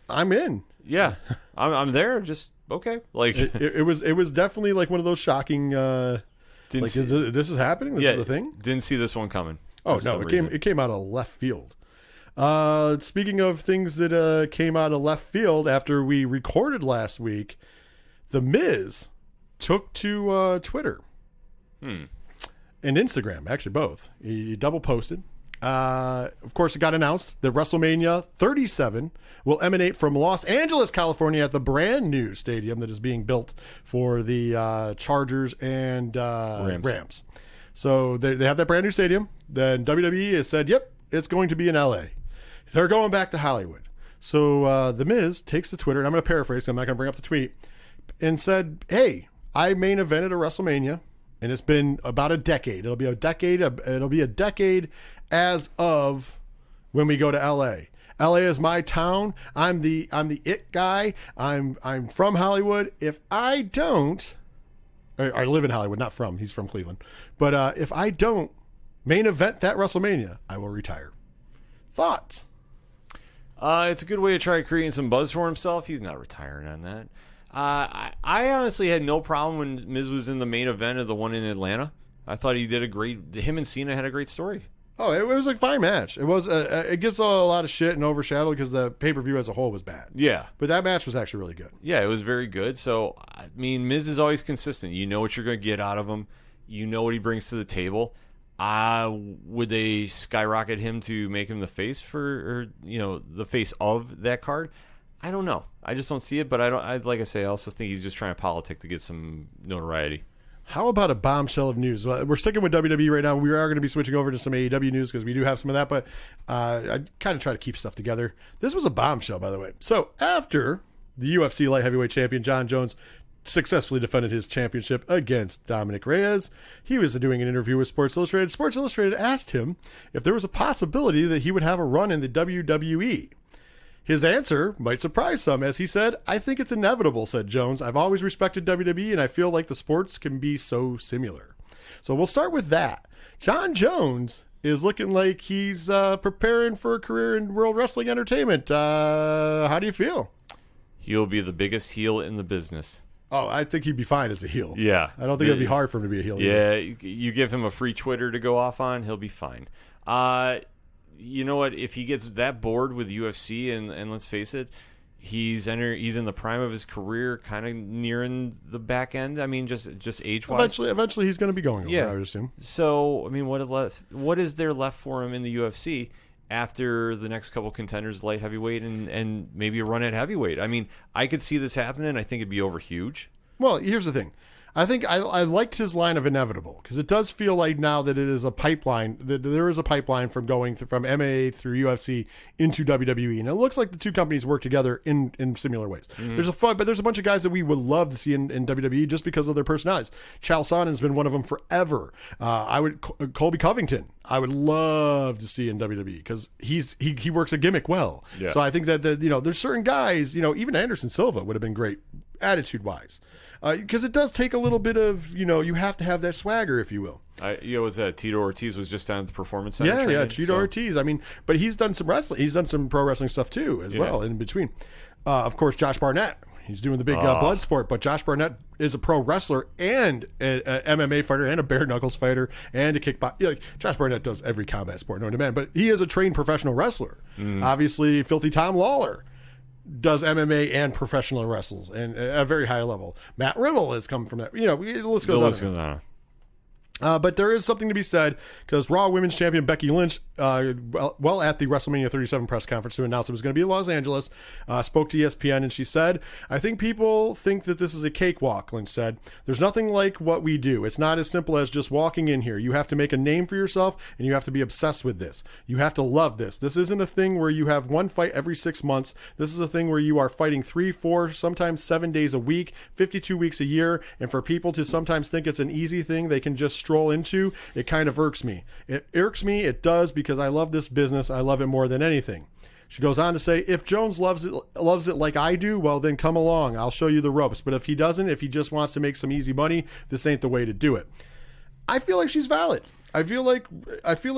S2: I'm in.
S1: Yeah, I'm there. Just, okay. Like
S2: it was definitely like one of those shocking, this is happening? This is a thing?
S1: Didn't see this one coming.
S2: Oh, no, it came out of left field. Speaking of things that came out of left field after we recorded last week, The Miz took to Twitter and Instagram, actually both. He double posted. Of course, it got announced that WrestleMania 37 will emanate from Los Angeles, California, at the brand new stadium that is being built for the Chargers and Rams. So they have that brand new stadium. Then WWE has said, yep, it's going to be in LA. They're going back to Hollywood. So The Miz takes to Twitter, and I'm going to paraphrase, I'm not going to bring up the tweet, and said, hey, I main evented a WrestleMania, and it's been about a decade. It'll be a decade as of when we go to LA. LA is my town. I'm the it guy. I'm from Hollywood. If I don't, I live in Hollywood, not from. He's from Cleveland. But if I don't main event that WrestleMania, I will retire. Thoughts?
S1: It's a good way to try creating some buzz for himself. He's not retiring on that. I honestly had no problem when Miz was in the main event of the one in Atlanta. I thought he did him and Cena had a great story.
S2: Oh, it was a fine match. It was. It gets a lot of shit and overshadowed because the pay-per-view as a whole was bad. Yeah. But that match was actually really good.
S1: Yeah, it was very good. So, I mean, Miz is always consistent. You know what you're going to get out of him. You know what he brings to the table. Would they skyrocket him to make him the face the face of that card? I don't know. I just don't see it. But like I say, I also think he's just trying to politic to get some notoriety.
S2: How about a bombshell of news? We're sticking with WWE right now. We are going to be switching over to some AEW news because we do have some of that, but I kind of try to keep stuff together. This was a bombshell, by the way. So after the UFC light heavyweight champion Jon Jones successfully defended his championship against Dominic Reyes, he was doing an interview with Sports Illustrated. Sports Illustrated asked him if there was a possibility that he would have a run in the WWE. His answer might surprise some, as he said, I think it's inevitable, said Jones. I've always respected WWE, and I feel like the sports can be so similar. So we'll start with that. Jon Jones is looking like he's preparing for a career in World Wrestling Entertainment. How do you feel?
S1: He'll be the biggest heel in the business.
S2: Oh, I think he'd be fine as a heel.
S1: Yeah.
S2: I don't think it'd be hard for him to be a heel.
S1: Yeah, you give him a free Twitter to go off on, he'll be fine. You know what? If he gets that bored with UFC, and let's face it, he's in the prime of his career, kind of nearing the back end. I mean, just age-wise.
S2: Eventually, he's going to be going over, I would assume.
S1: So, I mean, what is there left for him in the UFC after the next couple contenders, light heavyweight, and maybe a run at heavyweight? I mean, I could see this happening. I think it'd be over huge.
S2: Well, here's the thing. I think I liked his line of inevitable because it does feel like now that it is a pipeline, that there is a pipeline from going from MMA through UFC into WWE. And it looks like the two companies work together in similar ways. Mm-hmm. There's a bunch of guys that we would love to see in WWE just because of their personalities. Chael Sonnen's been one of them forever. Colby Covington, I would love to see in WWE because he works a gimmick well. Yeah. So I think that there's certain guys, even Anderson Silva would have been great attitude-wise. Because it does take a little bit of, you have to have that swagger, if you will.
S1: Was that Tito Ortiz was just down at the Performance Center?
S2: Yeah, Tito Ortiz. I mean, but he's done some wrestling. He's done some pro wrestling stuff, too, as well, in between. Of course, Josh Barnett. He's doing the big blood sport, but Josh Barnett is a pro wrestler and an MMA fighter and a bare knuckles fighter and a kickboxer. Josh Barnett does every combat sport known to man, but he is a trained professional wrestler. Obviously, Filthy Tom Lawler does MMA and professional wrestles and at a very high level. Matt Riddle has come from that. The list goes on. But there is something to be said because Raw Women's Champion Becky Lynch, at the WrestleMania 37 press conference to announce it was going to be in Los Angeles, spoke to ESPN and she said, I think people think that this is a cakewalk, Lynch said. There's nothing like what we do. It's not as simple as just walking in here. You have to make a name for yourself and you have to be obsessed with this. You have to love this. This isn't a thing where you have one fight every 6 months. This is a thing where you are fighting 3, 4, sometimes 7 days a week, 52 weeks a year. And for people to sometimes think it's an easy thing they can just stroll into, it kind of irks me. It irks me. It does because I love this business. I love it more than anything. She goes on to say, if Jones loves it like I do, well, then come along. I'll show you the ropes. But if he doesn't, if he just wants to make some easy money, this ain't the way to do it. I feel like she's valid. I feel like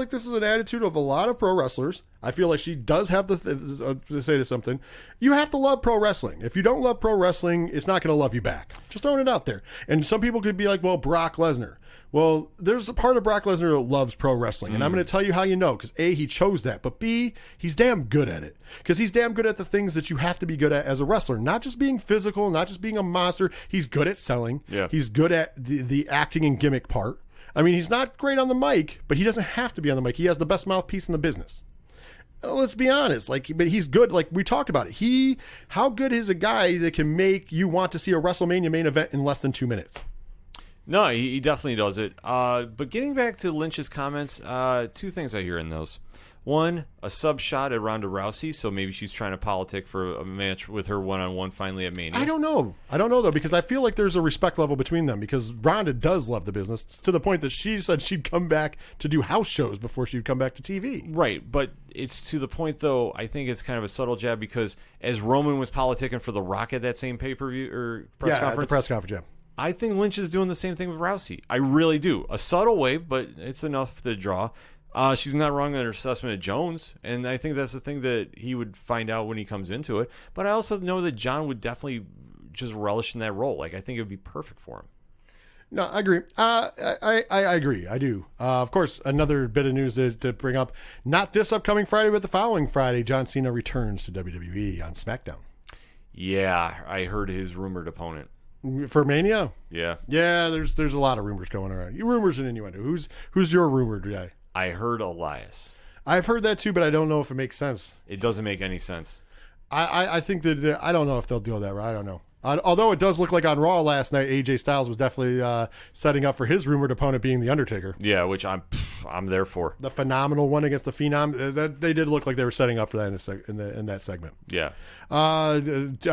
S2: this is an attitude of a lot of pro wrestlers. I feel like she does have to say to something. You have to love pro wrestling. If you don't love pro wrestling, it's not going to love you back. Just throwing it out there. And some people could be like, well, Brock Lesnar. Well, there's a part of Brock Lesnar that loves pro wrestling, and I'm going to tell you how you know, because A, he chose that, but B, he's damn good at it, because he's damn good at the things that you have to be good at as a wrestler, not just being physical, not just being a monster. He's good at selling. Yeah. He's good at the acting and gimmick part. I mean, he's not great on the mic, but he doesn't have to be on the mic. He has the best mouthpiece in the business. Let's be honest, but he's good. Like we talked about it. How good is a guy that can make you want to see a WrestleMania main event in less than 2 minutes?
S1: No, he definitely does it. But getting back to Lynch's comments, two things I hear in those. One, a sub shot at Ronda Rousey, so maybe she's trying to politic for a match with her one-on-one finally at Mania.
S2: I don't know, though, because I feel like there's a respect level between them, because Ronda does love the business to the point that she said she'd come back to do house shows before she'd come back to TV.
S1: Right, but it's to the point, though, I think it's kind of a subtle jab, because as Roman was politicking for The Rock at that same pay-per-view or press conference.
S2: Yeah, the press conference, yeah.
S1: I think Lynch is doing the same thing with Rousey. I really do. A subtle way, but it's enough to draw. She's not wrong in her assessment of Jones, and I think that's the thing that he would find out when he comes into it. But I also know that John would definitely just relish in that role. Like, I think it would be perfect for him.
S2: No, I agree. I agree. I do. Of course, another bit of news to bring up. Not this upcoming Friday, but the following Friday, John Cena returns to WWE on SmackDown.
S1: Yeah, I heard his rumored opponent.
S2: For Mania?
S1: Yeah.
S2: Yeah, there's a lot of rumors going around. Rumors and innuendo. Who's your rumored guy?
S1: I heard Elias.
S2: I've heard that too, but I don't know if it makes sense.
S1: It doesn't make any sense.
S2: I think that I don't know if they'll do that. I don't know. Although it does look like on Raw last night, AJ Styles was definitely setting up for his rumored opponent being The Undertaker.
S1: Yeah, which I'm there for.
S2: The phenomenal one against the Phenom. They did look like they were setting up for that in that segment.
S1: Yeah.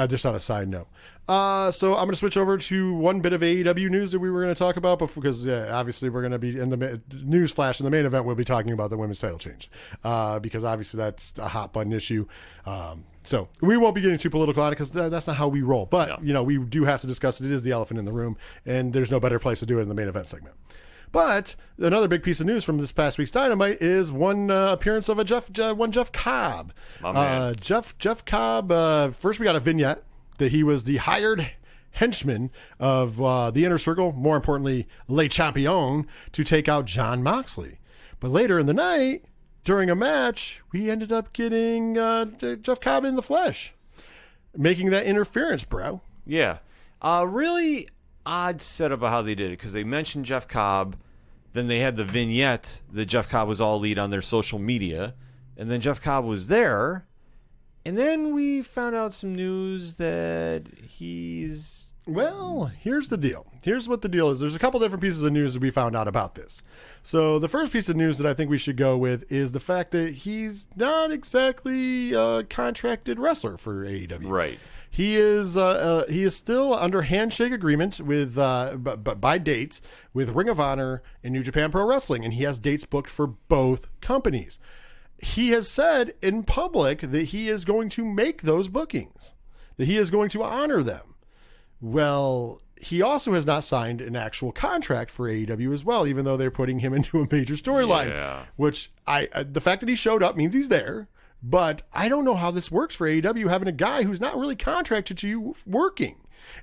S2: Just on a side note. So I'm going to switch over to one bit of AEW news that we were going to talk about, because obviously we're going to be in the news flash in the main event. We'll be talking about the women's title change, because obviously that's a hot button issue. So we won't be getting too political on it, because that's not how we roll. But we do have to discuss it. It is the elephant in the room, and there's no better place to do it in the main event segment. But another big piece of news from this past week's Dynamite is one appearance of Jeff Cobb. Jeff Cobb. First, we got a vignette that he was the hired henchman of the Inner Circle, more importantly, Le Champion, to take out Jon Moxley. But later in the night, during a match, we ended up getting Jeff Cobb in the flesh, making that interference, bro.
S1: Yeah. Really odd setup of how they did it, because they mentioned Jeff Cobb, then they had the vignette that Jeff Cobb was all lead on their social media, and then Jeff Cobb was there. And then we found out some news that he's...
S2: Well, here's the deal. Here's what the deal is. There's a couple different pieces of news that we found out about this. So the first piece of news that I think we should go with is the fact that he's not exactly a contracted wrestler for AEW.
S1: Right.
S2: He is still under handshake agreement with but by dates with Ring of Honor and New Japan Pro Wrestling, and he has dates booked for both companies. He has said in public that he is going to make those bookings, that he is going to honor them. Well, he also has not signed an actual contract for AEW as well, even though they're putting him into a major storyline, which the fact that he showed up means he's there, but I don't know how this works for AEW, having a guy who's not really contracted to you working.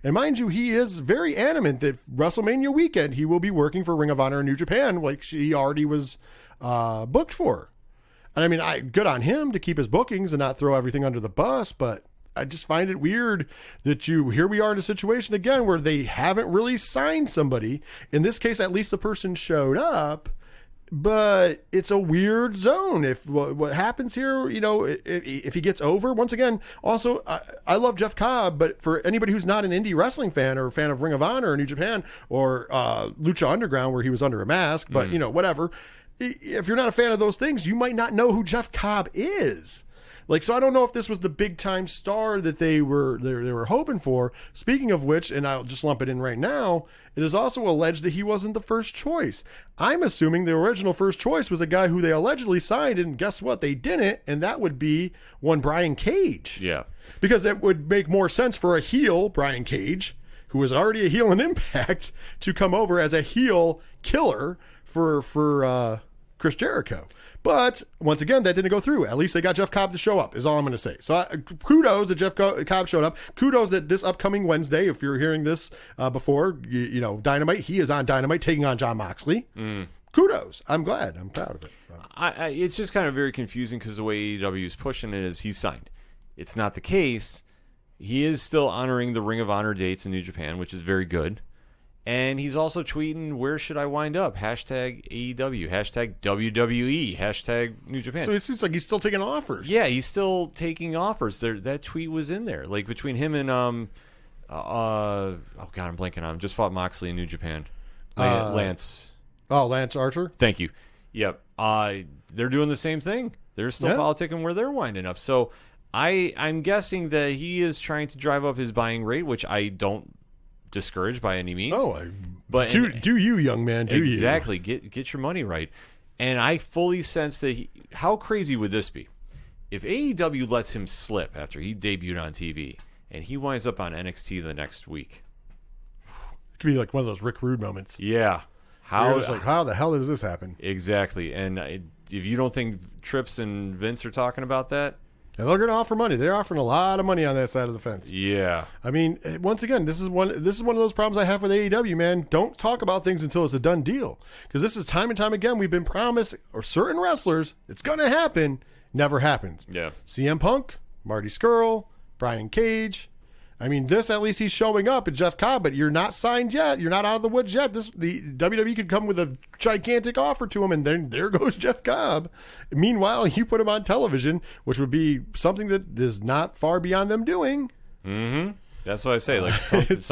S2: And mind you, he is very adamant that WrestleMania weekend, he will be working for Ring of Honor and New Japan, like he already was booked for. And I mean, good on him to keep his bookings and not throw everything under the bus, but I just find it weird that here we are in a situation again where they haven't really signed somebody. In this case, at least the person showed up, but it's a weird zone. If what happens here, if he gets over, once again, also, I love Jeff Cobb, but for anybody who's not an indie wrestling fan or a fan of Ring of Honor or New Japan or Lucha Underground, where he was under a mask, but whatever. If you're not a fan of those things, you might not know who Jeff Cobb is. So I don't know if this was the big time star that they were hoping for. Speaking of which, and I'll just lump it in right now, it is also alleged that he wasn't the first choice. I'm assuming the original first choice was a guy who they allegedly signed, and guess what? They didn't, and that would be one Brian Cage.
S1: Yeah. Because
S2: it would make more sense for a heel, Brian Cage, who was already a heel in Impact, to come over as a heel killer for Chris Jericho. But once again, that didn't go through. At least they got Jeff Cobb to show up, is all I'm going to say. So kudos that Jeff Cobb showed up. Kudos that this upcoming Wednesday, if you're hearing this before, Dynamite, he is on Dynamite taking on Jon Moxley. Kudos. I'm glad. I'm proud of it.
S1: It's just kind of very confusing because the way AEW is pushing it is he's signed. It's not the case. He is still honoring the Ring of Honor dates in New Japan, which is very good. And he's also tweeting, where should I wind up? Hashtag AEW, hashtag WWE, hashtag New Japan.
S2: So it seems like he's still taking offers.
S1: Yeah, he's still taking offers. That tweet was in there. Like between him and oh God, I'm blanking on him. Just fought Moxley in New Japan. Lance.
S2: Oh, Lance Archer?
S1: Thank you. Yep. They're doing the same thing. They're still politicking where they're winding up. So I'm guessing that he is trying to drive up his buying rate, which I don't discourage by any means.
S2: But do you, young man? Do
S1: exactly. Get your money right. And I fully sense that how crazy would this be if AEW lets him slip after he debuted on TV and he winds up on NXT the next week?
S2: It could be like one of those Rick Rude moments.
S1: Yeah.
S2: How the hell does this happen?
S1: Exactly. And if you don't think Trips and Vince are talking about that,
S2: and they're going to offer money. They're offering a lot of money on that side of the fence.
S1: Yeah.
S2: I mean, once again, this is one of those problems I have with AEW, man. Don't talk about things until it's a done deal. Because this is time and time again, we've been promised, or certain wrestlers, it's going to happen. Never happens.
S1: Yeah.
S2: CM Punk, Marty Scurll, Brian Cage. I mean, this, at least he's showing up, and Jeff Cobb, but you're not signed yet. You're not out of the woods yet. The WWE could come with a gigantic offer to him, and then there goes Jeff Cobb. Meanwhile, you put him on television, which would be something that is not far beyond them doing.
S1: Mm-hmm. That's what I say. Like
S2: it's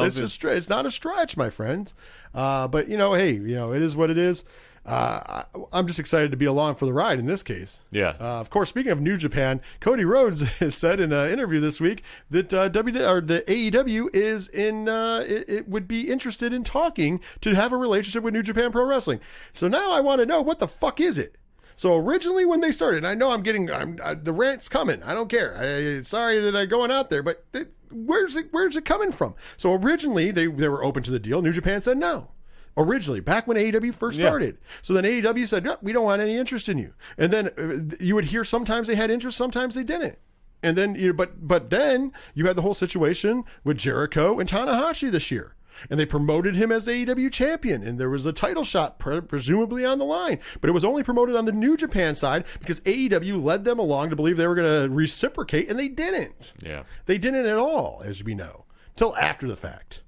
S2: not a stretch, my friends. But, hey, it is what it is. I'm just excited to be along for the ride in this case.
S1: Yeah.
S2: Of course, speaking of New Japan, Cody Rhodes has said in an interview this week that the AEW is it would be interested in talking to have a relationship with New Japan Pro Wrestling. So now I want to know, what the fuck is it? So originally when they started, and I know the rant's coming. I don't care. Sorry that I'm going out there, but where's it coming from? So originally they were open to the deal. New Japan said no. Originally, back when AEW first started. So then AEW said, no, we don't want any interest in you. And then you would hear sometimes they had interest, sometimes they didn't. And then, but then you had the whole situation with Jericho and Tanahashi this year. And they promoted him as AEW champion. And there was a title shot presumably on the line. But it was only promoted on the New Japan side because AEW led them along to believe they were going to reciprocate. And they didn't.
S1: Yeah.
S2: They didn't at all, as we know, till after the fact.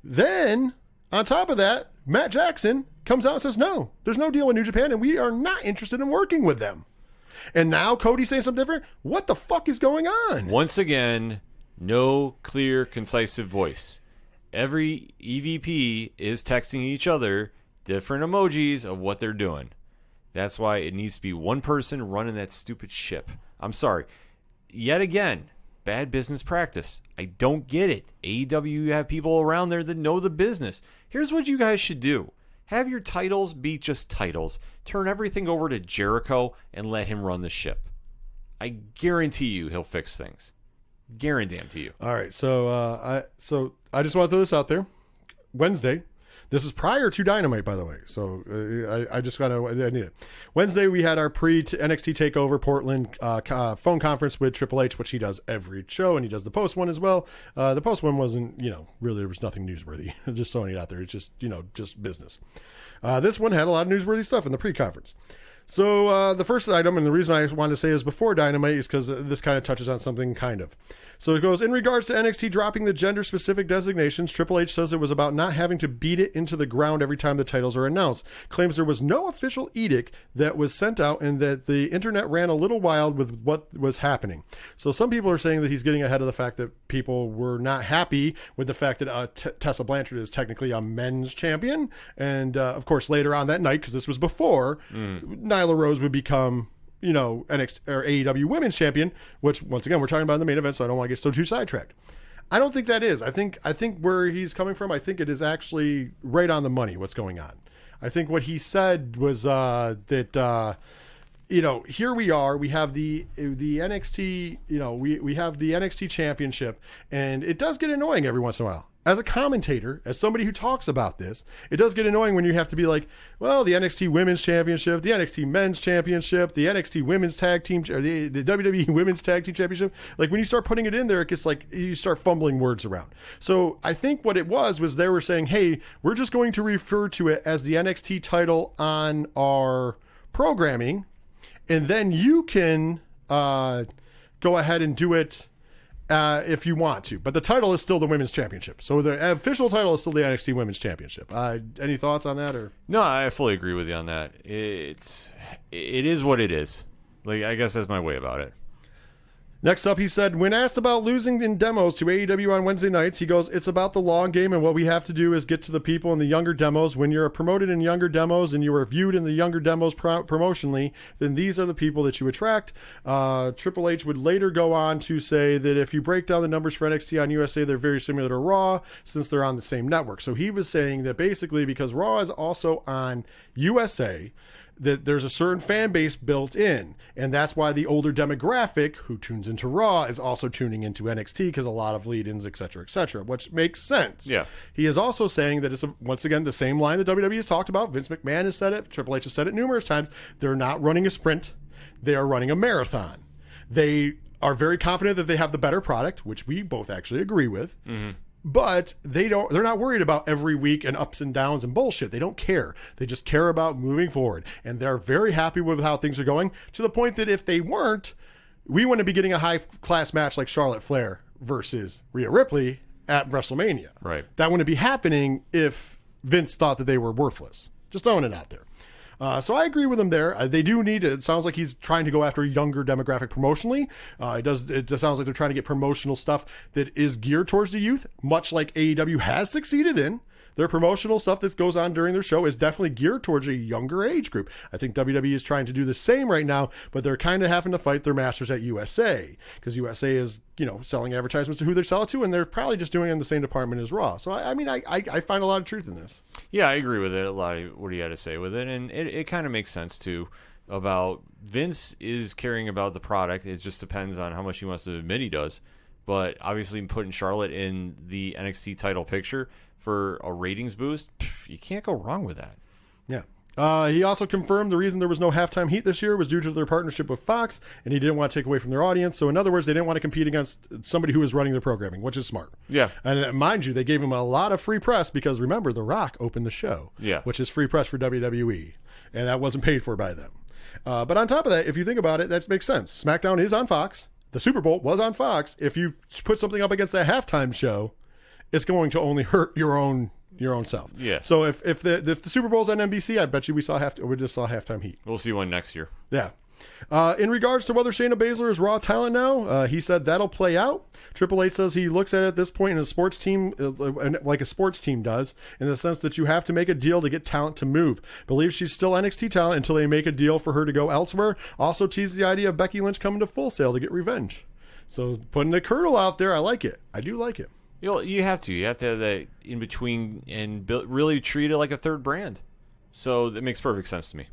S2: Then, on top of that, Matt Jackson comes out and says, no, there's no deal with New Japan, and we are not interested in working with them. And now Cody's saying something different. What the fuck is going on?
S1: Once again, no clear, concise voice. Every EVP is texting each other different emojis of what they're doing. That's why it needs to be one person running that stupid ship. I'm sorry. Yet again, bad business practice. I don't get it. AEW, you have people around there that know the business. Here's what you guys should do. Have your titles be just titles. Turn everything over to Jericho and let him run the ship. I guarantee you he'll fix things. Guarantee you.
S2: All right, so I just want to throw this out there. Wednesday. This is prior to Dynamite, by the way. So I just got to, I need it. Wednesday, we had our pre-NXT TakeOver Portland phone conference with Triple H, which he does every show, and he does the post one as well. The post one wasn't, really, there was nothing newsworthy. Just throwing it out there. It's just, just business. This one had a lot of newsworthy stuff in the pre-conference. So the first item, and the reason I wanted to say is before Dynamite, is because this kind of touches on something kind of. So it goes, in regards to NXT dropping the gender-specific designations, Triple H says it was about not having to beat it into the ground every time the titles are announced. Claims there was no official edict that was sent out and that the internet ran a little wild with what was happening. So some people are saying that he's getting ahead of the fact that people were not happy with the fact that Tessa Blanchard is technically a men's champion. And, of course, later on that night, because this was before, Nyla Rose would become, NXT or AEW Women's Champion, which once again we're talking about in the main event, so I don't want to get so too sidetracked. I don't think that is. I think where he's coming from, I think it is actually right on the money what's going on. I think what he said was that here we are. We have the NXT. We have the NXT Championship, and it does get annoying every once in a while. As a commentator, as somebody who talks about this, it does get annoying when you have to be like, well, the NXT Women's Championship, the NXT Men's Championship, the NXT Women's Tag Team, or the WWE Women's Tag Team Championship. Like when you start putting it in there, it gets like you start fumbling words around. So I think what it was they were saying, hey, we're just going to refer to it as the NXT title on our programming, and then you can go ahead and do it if you want to, but the title is still the Women's Championship. So the official title is still the NXT Women's Championship. Any thoughts on that? Or
S1: No, I fully agree with you on that. It is what it is. Like, I guess that's my way about it.
S2: Next up, he said, when asked about losing in demos to AEW on Wednesday nights, he goes, it's about the long game, and what we have to do is get to the people in the younger demos. When you're promoted in younger demos and you are viewed in the younger demos promotionally, then these are the people that you attract. Triple H would later go on to say that if you break down the numbers for NXT on USA, they're very similar to Raw since they're on the same network. So he was saying that basically because Raw is also on USA, that there's a certain fan base built in, and that's why the older demographic who tunes into Raw is also tuning into NXT because a lot of lead-ins, etc., which makes sense.
S1: Yeah.
S2: He is also saying that it's, once again, the same line that WWE has talked about. Vince McMahon has said it. Triple H has said it numerous times. They're not running a sprint. They are running a marathon. They are very confident that they have the better product, which we both actually agree with. Mm-hmm. But they're not worried about every week and ups and downs and bullshit. They don't care. They just care about moving forward. And they're very happy with how things are going, to the point that if they weren't, we wouldn't be getting a high-class match like Charlotte Flair versus Rhea Ripley at WrestleMania.
S1: Right.
S2: That wouldn't be happening if Vince thought that they were worthless. Just throwing it out there. So I agree with him there. They do need it. Sounds like he's trying to go after a younger demographic promotionally. It just sounds like they're trying to get promotional stuff that is geared towards the youth, much like AEW has succeeded in. Their promotional stuff that goes on during their show is definitely geared towards a younger age group. I think WWE is trying to do the same right now, but they're kind of having to fight their masters at USA because USA is, selling advertisements to who they sell it to, and they're probably just doing it in the same department as Raw. So, I find a lot of truth in this.
S1: Yeah, I agree with it. A lot of what he had to say with it, and it kind of makes sense, too, about Vince is caring about the product. It just depends on how much he wants to admit he does. But obviously putting Charlotte in the NXT title picture for a ratings boost, you can't go wrong with that.
S2: Yeah. He also confirmed the reason there was no halftime heat this year was due to their partnership with Fox, and he didn't want to take away from their audience. So in other words, they didn't want to compete against somebody who was running their programming, which is smart.
S1: Yeah.
S2: And mind you, they gave him a lot of free press because, remember, The Rock opened the show, which is free press for WWE, and that wasn't paid for by them. But on top of that, if you think about it, that makes sense. SmackDown is on Fox. The Super Bowl was on Fox. If you put something up against that halftime show, it's going to only hurt your own self.
S1: Yeah.
S2: So if the Super Bowl's on NBC, I bet you we just saw halftime heat.
S1: We'll see one next year.
S2: Yeah. In regards to whether Shayna Baszler is Raw talent now, he said that'll play out. Triple H says he looks at it at this point in a sports team, like a sports team does, in the sense that you have to make a deal to get talent to move. Believes she's still NXT talent until they make a deal for her to go elsewhere. Also teased the idea of Becky Lynch coming to Full Sail to get revenge. So putting the kernel out there, I like it. I do like it.
S1: You have to have that in between and really treat it like a third brand. So that makes perfect sense to me.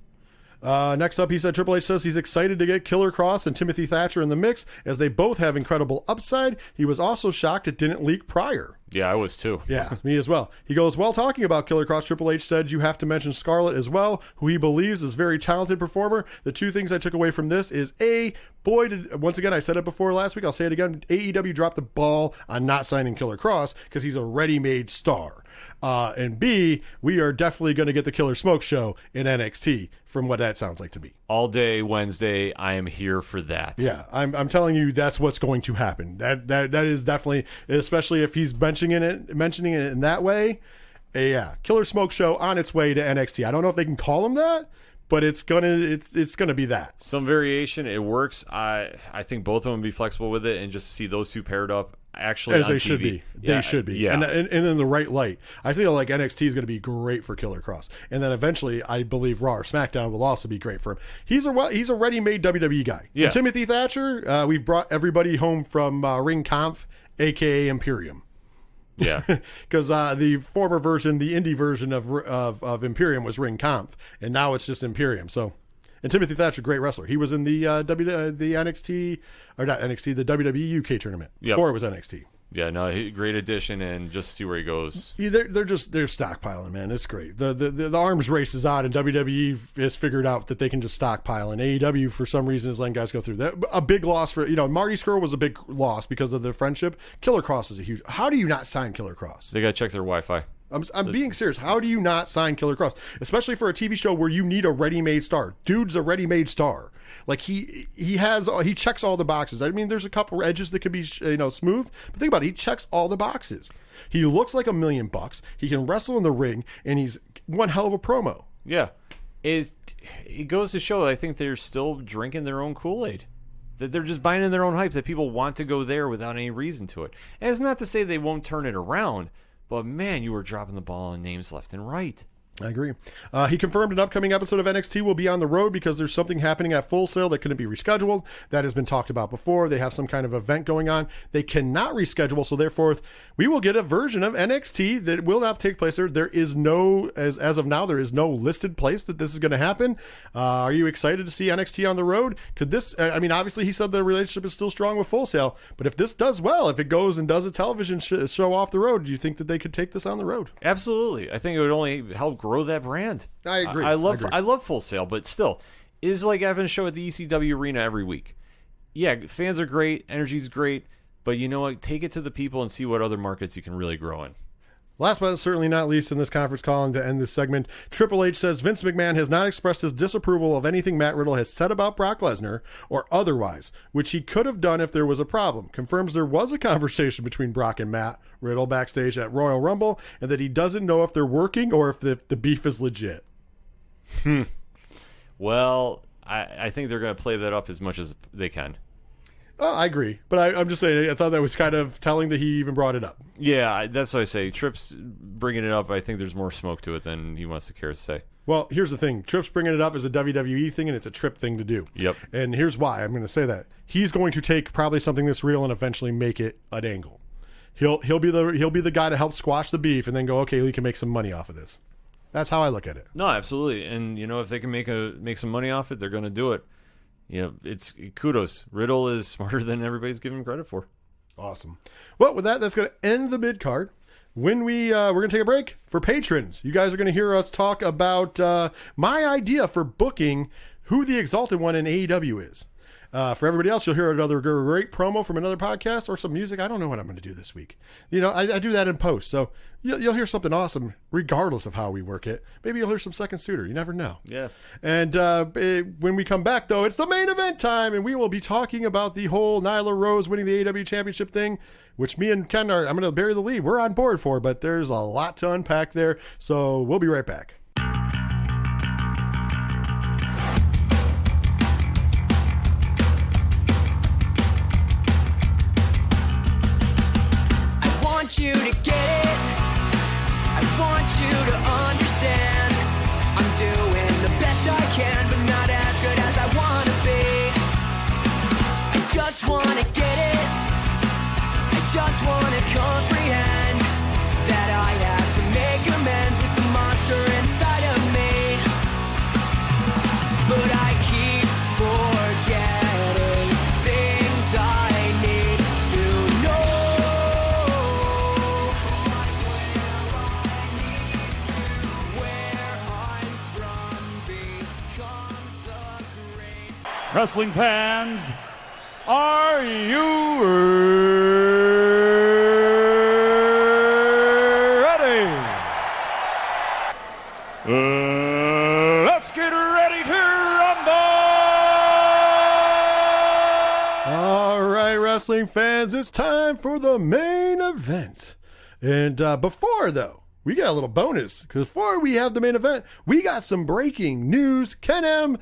S2: Next up, he said Triple H says he's excited to get Killer Cross and Timothy Thatcher in the mix as they both have incredible upside. He was also shocked it didn't leak prior.
S1: Yeah, I was too.
S2: Yeah, me as well. He goes, while talking about Killer Cross, Triple H said you have to mention Scarlett as well, who he believes is a very talented performer. The two things I took away from this is once again, I said it before last week, I'll say it again, AEW dropped the ball on not signing Killer Cross because he's a ready-made star. And B, we are definitely going to get the Killer Smoke show in NXT from what that sounds like to me.
S1: All day Wednesday, I am here for that.
S2: Yeah, I'm telling you that's what's going to happen. That is definitely, especially if he's mentioning it in that way. Killer Smoke show on its way to NXT. I don't know if they can call him that, but it's gonna be that. Some
S1: variation. It works. I think both of them be flexible with it, and just see those two paired up. Actually,
S2: as
S1: on
S2: they
S1: TV.
S2: should be.
S1: Yeah,
S2: they should be.
S1: Yeah.
S2: And in the right light. I feel like NXT is going to be great for Killer Cross. And then eventually, I believe Raw or SmackDown will also be great for him. He's a ready-made WWE guy.
S1: Yeah.
S2: And Timothy Thatcher, we've brought everybody home from Ring Conf, a.k.a. Imperium.
S1: Yeah.
S2: Because the former version, the indie version of Imperium was Ring Conf, and now it's just Imperium. So... And Timothy Thatcher, great wrestler. He was in the NXT, or not NXT, the WWE UK tournament before it was NXT.
S1: Yeah, no, great addition, and just see where he goes.
S2: Yeah, they're stockpiling, man. It's great. The arms race is on, and WWE has figured out that they can just stockpile, and AEW for some reason is letting guys go through that. A big loss for Marty Scurll was a big loss because of the friendship. Killer Cross is a huge. How do you not sign Killer Cross?
S1: They got to check their Wi-Fi.
S2: I'm being serious. How do you not sign Killer Cross? Especially for a TV show where you need a ready-made star. Dude's a ready-made star. Like he checks all the boxes. I mean, there's a couple edges that could be smooth, but think about it. He checks all the boxes. He looks like $1 million. He can wrestle in the ring, and he's one hell of a promo.
S1: Yeah, it goes to show. I think they're still drinking their own Kool-Aid. That they're just buying in their own hype. That people want to go there without any reason to it. And it's not to say they won't turn it around, but man, you were dropping the ball on names left and right.
S2: I agree. He confirmed an upcoming episode of NXT will be on the road because there's something happening at Full Sail that couldn't be rescheduled. That has been talked about before. They have some kind of event going on. They cannot reschedule, so therefore we will get a version of NXT that will not take place there. There is no, as of now, there is no listed place that this is going to happen. Are you excited to see NXT on the road? Could this, I mean, obviously he said the relationship is still strong with Full Sail, but if this does well, if it goes and does a television show off the road, do you think that they could take this on the road?
S1: Absolutely. I think it would only help grow that brand.
S2: I agree.
S1: I love Full Sail, but still, it's like having a show at the ECW arena every week. Yeah, fans are great, energy's great, but you know what? Take it to the people and see what other markets you can really grow in.
S2: Last but certainly not least in this conference call and to end this segment, Triple H says Vince McMahon has not expressed his disapproval of anything Matt Riddle has said about Brock Lesnar or otherwise, which he could have done if there was a problem. Confirms there was a conversation between Brock and Matt Riddle backstage at Royal Rumble and that he doesn't know if they're working or if the beef is legit.
S1: Well, I think they're going to play that up as much as they can.
S2: Oh, I agree. But I'm just saying, I thought that was kind of telling that he even brought it up.
S1: Yeah, that's what I say. Tripp's bringing it up. I think there's more smoke to it than he wants to care to say.
S2: Well, here's the thing. Tripp's bringing it up as a WWE thing, and it's a Tripp thing to do.
S1: Yep.
S2: And here's why I'm going to say that. He's going to take probably something that's real and eventually make it an angle. He'll be the guy to help squash the beef and then go, okay, we can make some money off of this. That's how I look at it.
S1: No, absolutely. And, if they can make some money off it, they're going to do it. It's kudos. Riddle is smarter than everybody's giving him credit for.
S2: Awesome. Well, with that, that's going to end the mid card. When we're going to take a break for patrons, you guys are going to hear us talk about my idea for booking who the Exalted One in AEW is. For everybody else, you'll hear another great promo from another podcast or some music. I don't know what I'm going to do this week. I do that in post, so you'll hear something awesome regardless of how we work it. Maybe you'll hear some Second Suitor. You never know.
S1: Yeah.
S2: And when we come back, though, it's the main event time, and we will be talking about the whole Nyla Rose winning the AEW Championship thing, which me and Ken I'm going to bury the lead. We're on board for, but there's a lot to unpack there, so we'll be right back.
S6: You to get it, I want you to understand. I'm doing the best I can, but not as good as I want to be. I just want to get it, I just want to comprehend that I have to make amends with the monster inside of me. But I keep forgetting things I need to know.
S7: Wrestling fans, are you ready? Let's get ready to rumble!
S2: All right, wrestling fans, it's time for the main event. And before, though, we got a little bonus, because before we have the main event, we got some breaking news. Ken M.,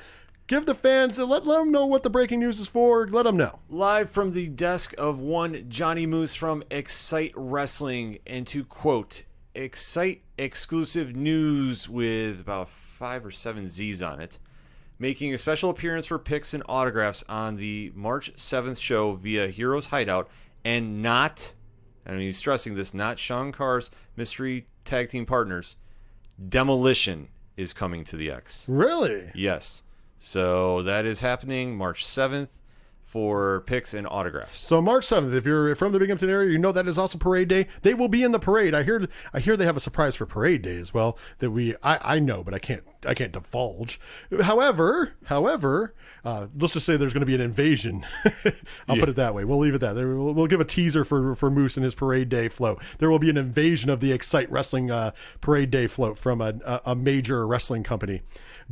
S2: give the fans, let them know what the breaking news is for. Let them know.
S1: Live from the desk of one Johnny Moose from Excite Wrestling, and to quote, Excite exclusive news with about 5 or 7 Z's on it, making a special appearance for pics and autographs on the March 7th show via Heroes Hideout, and not, and he's stressing this, not Sean Carr's mystery tag team partners, Demolition is coming to the X.
S2: Really?
S1: Yes. So that is happening March 7th, for pics and autographs.
S2: So March 7th, if you're from the Binghamton area, you know that is also parade day. They will be in the parade. I hear they have a surprise for parade day as well that I know, but I can't divulge. However, let's just say there's going to be an invasion. I'll put it that way. We'll leave it that. We'll give a teaser for Moose and his parade day float. There will be an invasion of the Excite Wrestling parade day float from a major wrestling company.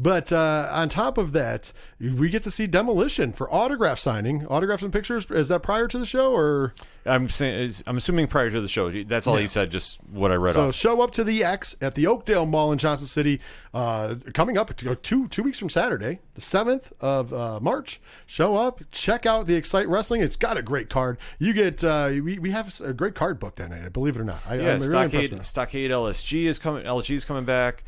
S2: But on top of that, we get to see Demolition for autograph signing, autographs and pictures. Is that prior to the show, or
S1: I'm assuming prior to the show? That's all he said. Just what I read.
S2: So show up to the X at the Oakdale Mall in Johnson City, coming up two weeks from Saturday, the 7th of March. Show up, check out the Excite Wrestling. It's got a great card. You get we have a great card book that night. Believe it or not, I'm really
S1: Stockade LSG is coming. LG is coming back.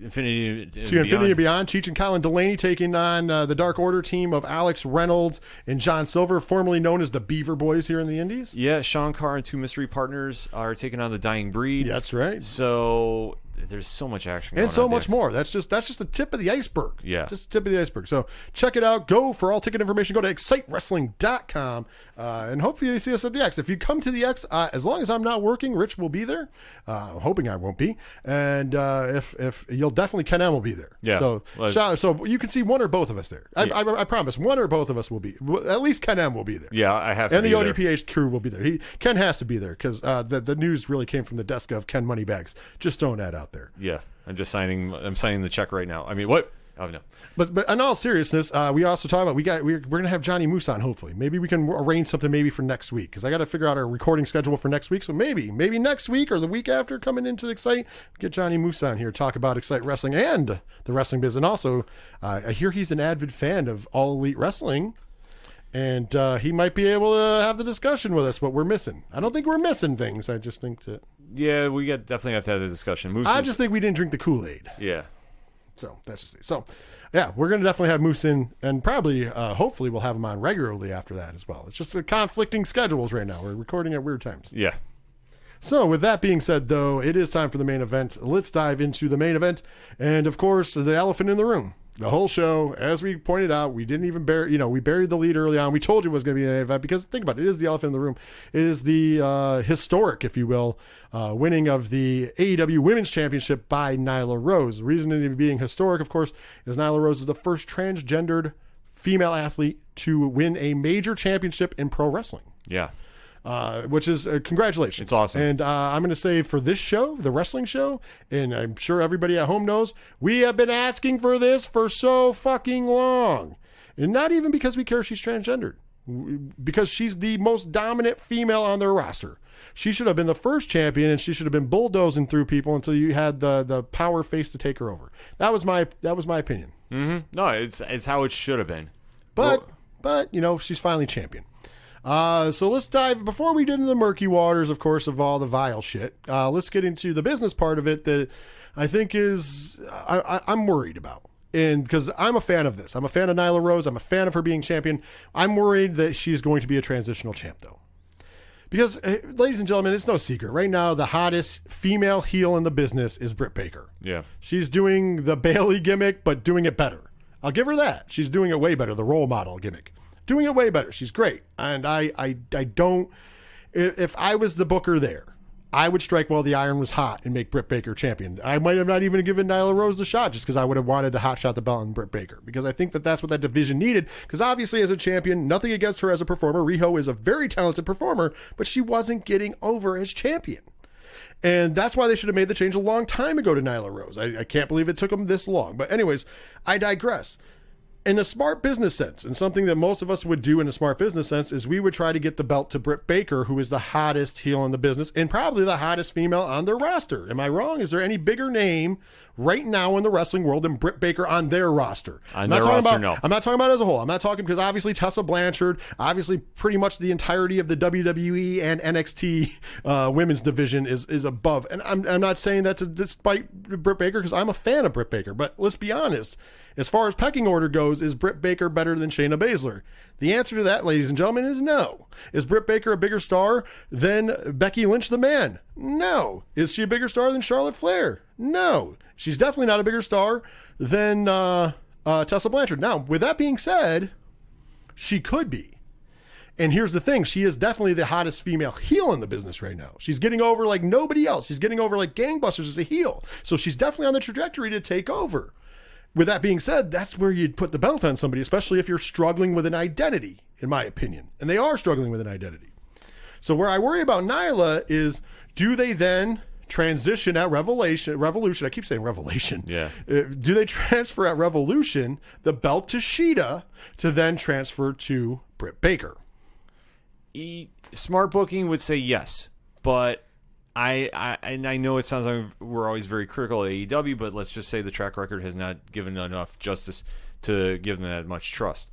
S1: Infinity
S2: and Beyond. Cheech and Colin Delaney taking on the Dark Order team of Alex Reynolds and John Silver, formerly known as the Beaver Boys here in the Indies.
S1: Yeah, Sean Carr and two mystery partners are taking on the Dying Breed.
S2: Yeah, that's right.
S1: So there's so much action going
S2: and so
S1: on
S2: much more. That's just the tip of the iceberg.
S1: Yeah,
S2: just the tip of the iceberg. So check it out. Go for all ticket information. Go to excitewrestling.com and hopefully you see us at the X. If you come to the X, as long as I'm not working, Rich will be there. Hoping I won't be. And if you'll definitely, Ken M will be there.
S1: Yeah.
S2: So you can see one or both of us there. I promise one or both of us will be. At least Ken M will be there.
S1: Yeah, I have to.
S2: And
S1: be
S2: the
S1: there.
S2: ODPH crew will be there. Ken has to be there because the news really came from the desk of Ken Moneybags. Just throwing that out there.
S1: Yeah, I'm signing the check right now. I mean, what? Oh no.
S2: But in all seriousness, we also talk about we're gonna have Johnny Moose on. Hopefully, maybe we can arrange something maybe for next week because I got to figure out our recording schedule for next week. So maybe next week or the week after, coming into Excite, get Johnny Moose on here, talk about Excite Wrestling and the wrestling business. And also, I hear he's an avid fan of All Elite Wrestling. And he might be able to have the discussion with us, what we're missing. I don't think we're missing things. I just think that...
S1: Yeah, we definitely have to have the discussion.
S2: I just think we didn't drink the Kool-Aid.
S1: Yeah.
S2: So that's just it. So, yeah, we're going to definitely have Moose in, and probably, hopefully, we'll have him on regularly after that as well. It's just the conflicting schedules right now. We're recording at weird times.
S1: Yeah.
S2: So, with that being said, though, it is time for the main event. Let's dive into the main event. And, of course, the elephant in the room. The whole show, as we pointed out, we didn't even we buried the lead early on. We told you it was going to be an event because, think about it, it is the elephant in the room. It is the historic, if you will, winning of the AEW Women's Championship by Nyla Rose. The reason it being historic, of course, is Nyla Rose is the first transgendered female athlete to win a major championship in pro wrestling.
S1: Yeah.
S2: Which is congratulations.
S1: It's awesome.
S2: And I'm going to say for this show, the wrestling show, and I'm sure everybody at home knows, we have been asking for this for so fucking long. And not even because we care she's transgendered, because she's the most dominant female on their roster. She should have been the first champion, and she should have been bulldozing through people until you had the power face to take her over. That was my opinion.
S1: Mm-hmm. No, it's how it should have been.
S2: But she's finally champion. So let's dive, before we get into the murky waters, of course, of all the vile shit, let's get into the business part of it that I think I'm worried about. And because I'm a fan of this. I'm a fan of Nyla Rose. I'm a fan of her being champion. I'm worried that she's going to be a transitional champ, though. Because, ladies and gentlemen, it's no secret. Right now, the hottest female heel in the business is Britt Baker.
S1: Yeah. She's
S2: doing the Bayley gimmick, but doing it better. I'll give her that. She's doing it way better, the role model gimmick. Doing it way better. She's great. And I don't... If I was the booker there, I would strike while the iron was hot and make Britt Baker champion. I might have not even given Nyla Rose the shot just because I would have wanted to hotshot the belt on Britt Baker, because I think that's what that division needed. Because obviously, as a champion, nothing against her as a performer. Riho is a very talented performer, but she wasn't getting over as champion. And that's why they should have made the change a long time ago to Nyla Rose. I can't believe it took them this long. But anyways, I digress. In a smart business sense, and something that most of us would do in a smart business sense, is we would try to get the belt to Britt Baker, who is the hottest heel in the business and probably the hottest female on their roster. Am I wrong? Is there any bigger name right now in the wrestling world than Britt Baker on their roster?
S1: On their roster, no.
S2: I'm not talking about as a whole. I'm not talking because obviously Tessa Blanchard, obviously pretty much the entirety of the WWE and NXT women's division is above. And I'm not saying that to despite Britt Baker, because I'm a fan of Britt Baker. But let's be honest. As far as pecking order goes, is Britt Baker better than Shayna Baszler? The answer to that, ladies and gentlemen, is no. Is Britt Baker a bigger star than Becky Lynch the Man? No. Is she a bigger star than Charlotte Flair? No. She's definitely not a bigger star than Tessa Blanchard. Now, with that being said, She could be. And here's the thing. She is definitely the hottest female heel in the business right now. She's getting over like nobody else. She's getting over like gangbusters as a heel. So she's definitely on the trajectory to take over. With that being said, that's where you'd put the belt on somebody, especially if you're struggling with an identity, in my opinion. And they are struggling with an identity. So where I worry about Nyla is, do they then transition at Revolution? I keep saying Revelation.
S1: Yeah.
S2: Do they transfer at Revolution the belt to Shida to then transfer to Britt Baker?
S1: Smart booking would say yes, but I know it sounds like we're always very critical of AEW, but let's just say the track record has not given enough justice to give them that much trust.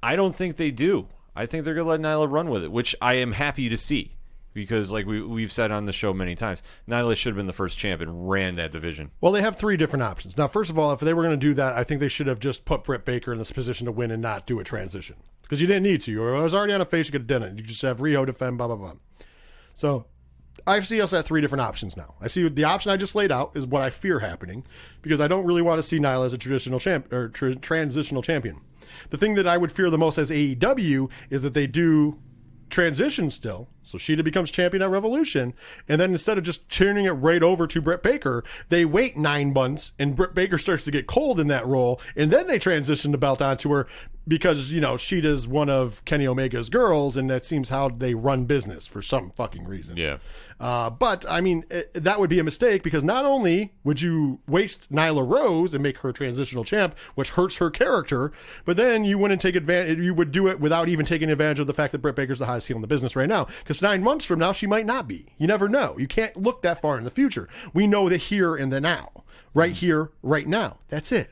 S1: I don't think they do. I think they're going to let Nyla run with it, which I am happy to see, because like we've said on the show many times, Nyla should have been the first champ and ran that division.
S2: Well, they have 3 different options. Now, first of all, if they were going to do that, I think they should have just put Britt Baker in this position to win and not do a transition. Because you didn't need to. You was already on a face, you could have done it. You just have Riho defend, blah, blah, blah. So I see us at 3 different options now. I see the option I just laid out is what I fear happening, because I don't really want to see Nyla as a traditional transitional champion. The thing that I would fear the most as AEW is that they do transition still, so Shida becomes champion at Revolution, and then instead of just turning it right over to Britt Baker, they wait 9 months and Britt Baker starts to get cold in that role, and then they transition the belt onto her, because Shida's one of Kenny Omega's girls, and that seems how they run business for some fucking reason.
S1: Yeah.
S2: But I mean, that would be a mistake, because not only would you waste Nyla Rose and make her transitional champ, which hurts her character, but then you wouldn't take advantage. You would do it without even taking advantage of the fact that Britt Baker's the hottest heel in the business right now. Because 9 months from now, she might not be. You never know. You can't look that far in the future. We know the here and the now, right here, right now. That's it.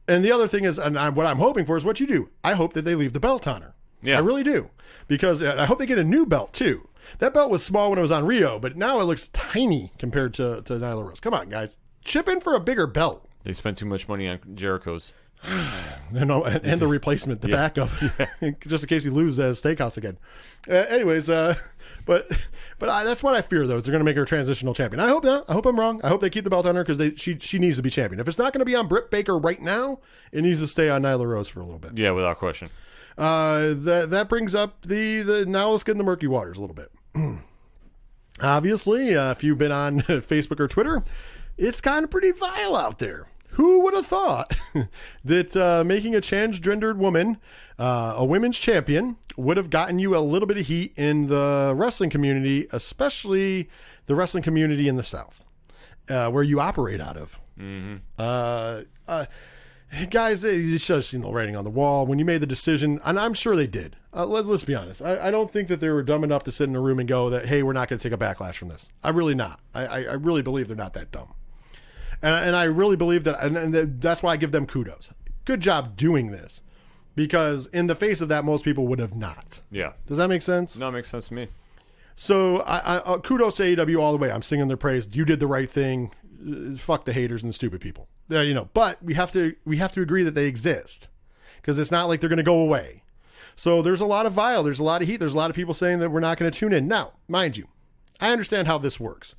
S2: And the other thing is, and what I'm hoping for is what you do. I hope that they leave the belt on her.
S1: Yeah.
S2: I really do. Because I hope they get a new belt, too. That belt was small when it was on Rio, but now it looks tiny compared to Nyla Rose. Come on, guys. Chip in for a bigger belt.
S1: They spent too much money on Jericho's.
S2: And the replacement, the backup, just in case he loses Steakhouse again. Anyways, but that's what I fear, though. Is they're going to make her a transitional champion. I hope not. I hope I'm wrong. I hope they keep the belt on her, because she needs to be champion. If it's not going to be on Britt Baker right now, it needs to stay on Nyla Rose for a little bit.
S1: Yeah, without question.
S2: That brings up the now let's get in the murky waters a little bit. Obviously, if you've been on Facebook or Twitter, it's kind of pretty vile out there. Who would have thought that making a transgendered woman a women's champion would have gotten you a little bit of heat in the wrestling community, especially the wrestling community in the South, where you operate out of? Mm-hmm. Guys, you should have seen the writing on the wall when you made the decision, and I'm sure they did. Let's be honest. I don't think that they were dumb enough to sit in a room and go that, hey, we're not going to take a backlash from this. I'm really not. I really believe they're not that dumb. And I really believe that, and that's why I give them kudos. Good job doing this, because in the face of that, most people would have not.
S1: Yeah.
S2: Does that make sense?
S1: No, it makes sense to me.
S2: So I kudos to AEW all the way. I'm singing their praise. You did the right thing. Fuck the haters and the stupid people. But we have to agree that they exist, because it's not like they're going to go away. So there's a lot of vile. There's a lot of heat. There's a lot of people saying that we're not going to tune in. Now, mind you, I understand how this works.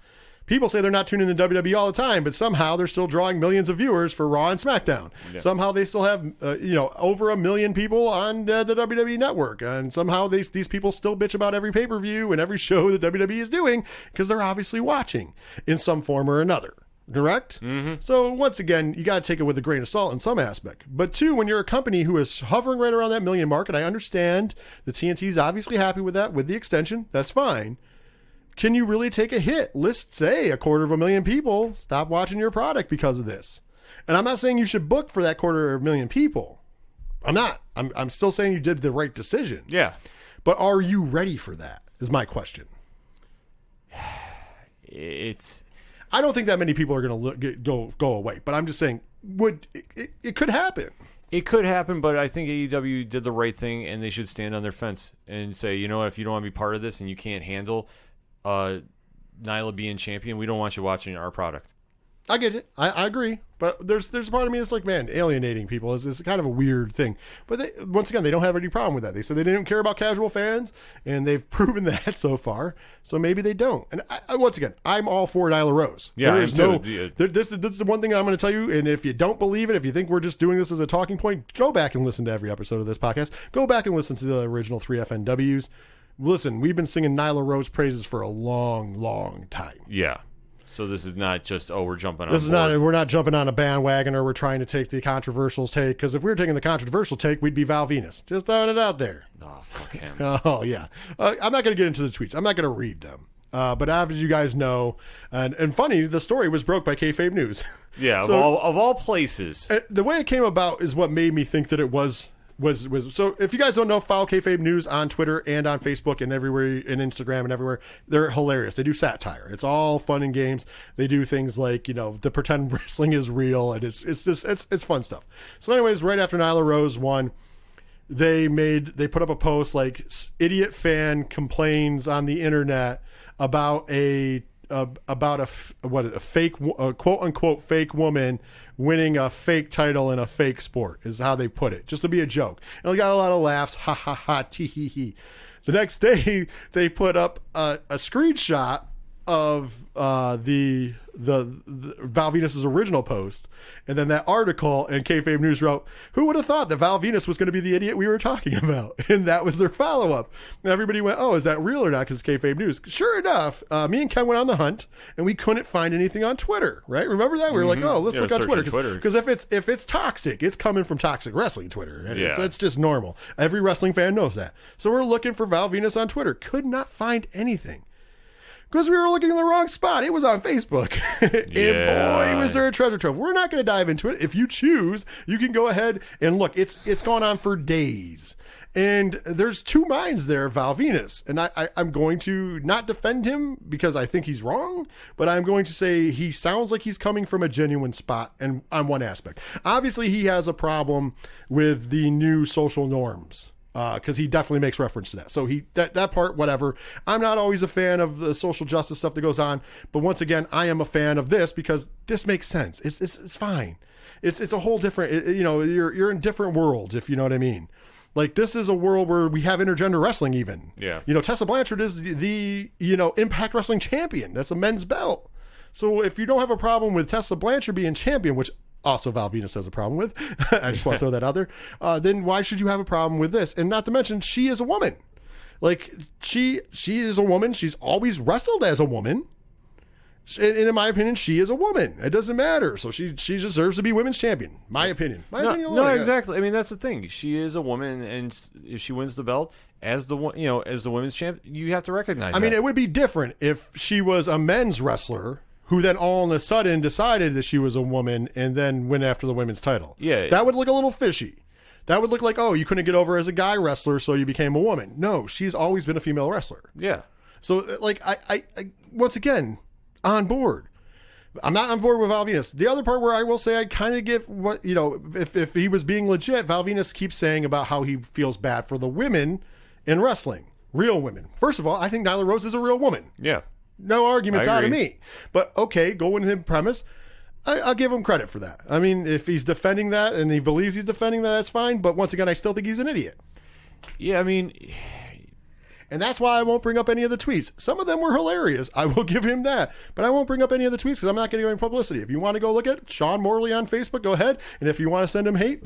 S2: People say they're not tuning in to WWE all the time, but somehow they're still drawing millions of viewers for Raw and SmackDown. Yeah. Somehow they still have, over 1 million people on the WWE network. And somehow these people still bitch about every pay-per-view and every show that WWE is doing, because they're obviously watching in some form or another. Correct? Mm-hmm. So once again, you got to take it with a grain of salt in some aspect. But 2, when you're a company who is hovering right around that million mark, and I understand the TNT is obviously happy with that, with the extension, that's fine. Can you really take a hit? Let's say 250,000 people stop watching your product because of this. And I'm not saying you should book for that 250,000 people. I'm not. I'm still saying you did the right decision.
S1: Yeah.
S2: But are you ready for that, is my question. I don't think that many people are going to go away, but I'm just saying, it could happen.
S1: It could happen, but I think AEW did the right thing, and they should stand on their fence and say, you know what, if you don't want to be part of this and you can't handle Nyla being champion, we don't want you watching our product.
S2: I get it. I agree. But there's a part of me that's like, man, alienating people is kind of a weird thing. But once again, they don't have any problem with that. They said they didn't care about casual fans, and they've proven that so far. So maybe they don't. And once again, I'm all for Nyla Rose.
S1: Yeah,
S2: this is the one thing I'm going to tell you. And if you don't believe it, if you think we're just doing this as a talking point, go back and listen to every episode of this podcast. Go back and listen to the original 3FNWs. Listen, we've been singing Nyla Rose praises for a long, long time.
S1: Yeah. So this is not just, we're jumping on
S2: This is
S1: board.
S2: not, we're not jumping on a bandwagon or we're trying to take the controversial take, because if we were taking the controversial take, we'd be Val Venus. Just throwing it out there.
S1: Oh, fuck him.
S2: Oh, yeah. I'm not going to get into the tweets. I'm not going to read them. But as you guys know, and funny, the story was broke by Kayfabe News.
S1: Yeah,
S2: So-
S1: of all places.
S2: The way it came about is what made me think that it was so. If you guys don't know, follow Kayfabe News on Twitter and on Facebook and everywhere, and Instagram and everywhere. They're hilarious. They do satire. It's all fun and games. They do things like, the pretend wrestling is real, and it's fun stuff. So anyways, right after Nyla Rose won, they put up a post like, idiot fan complains on the internet about a fake, quote unquote fake woman winning a fake title in a fake sport, is how they put it, just to be a joke. And we got a lot of laughs, ha ha ha, tee hee hee. The next day they put up a screenshot of the Val Venus's original post, and then that article, and Kayfabe News wrote, who would have thought that Val Venus was going to be the idiot we were talking about? And that was their follow-up. And everybody went, oh, is that real or not? Because it's Kayfabe News. Sure enough, me and Ken went on the hunt, and we couldn't find anything on Twitter, right? Remember that? We were like, oh, let's look on Twitter. Because if it's toxic, it's coming from Toxic Wrestling Twitter. And that's just normal. Every wrestling fan knows that. So we're looking for Val Venus on Twitter. Could not find anything. Because we were looking in the wrong spot. It was on Facebook. And boy, was there a treasure trove. We're not going to dive into it. If you choose, you can go ahead and look. It's gone on for days. And there's two minds there, Val Venus. And I'm going to not defend him because I think he's wrong, but I'm going to say he sounds like he's coming from a genuine spot and on one aspect. Obviously, he has a problem with the new social norms. Because he definitely makes reference to that. So that part, whatever. I'm not always a fan of the social justice stuff that goes on, but once again, I am a fan of this because this makes sense. It's fine. It's a whole different. You're in different worlds, if you know what I mean. Like, this is a world where we have intergender wrestling even.
S1: Yeah.
S2: Tessa Blanchard is the Impact Wrestling champion. That's a men's belt. So if you don't have a problem with Tessa Blanchard being champion, which also Val Venus has a problem with, I just want to throw that out there, then why should you have a problem with this? And not to mention, she is a woman. Like, she is a woman. She's always wrestled as a woman. And in my opinion, she is a woman. It doesn't matter. So she deserves to be women's champion. My opinion.
S1: No, exactly. I mean, that's the thing. She is a woman, and if she wins the belt as the women's champ, you have to recognize that.
S2: I mean, it would be different if she was a men's wrestler who then all of a sudden decided that she was a woman and then went after the women's title. Yeah. That would look a little fishy. That would look like, oh, you couldn't get over as a guy wrestler, so you became a woman. No, she's always been a female wrestler.
S1: Yeah.
S2: So, like, I once again, on board. I'm not on board with Val Venus. The other part where I will say I kind of give what, if he was being legit, Val Venus keeps saying about how he feels bad for the women in wrestling. Real women. First of all, I think Nyla Rose is a real woman.
S1: Yeah.
S2: No arguments out of me. But okay, going to him premise, I'll give him credit for that. I mean, if he's defending that and he believes he's defending that, that's fine. But once again, I still think he's an idiot.
S1: Yeah, I mean...
S2: And that's why I won't bring up any of the tweets. Some of them were hilarious. I will give him that. But I won't bring up any of the tweets because I'm not getting any publicity. If you want to go look at Sean Morley on Facebook, go ahead. And if you want to send him hate,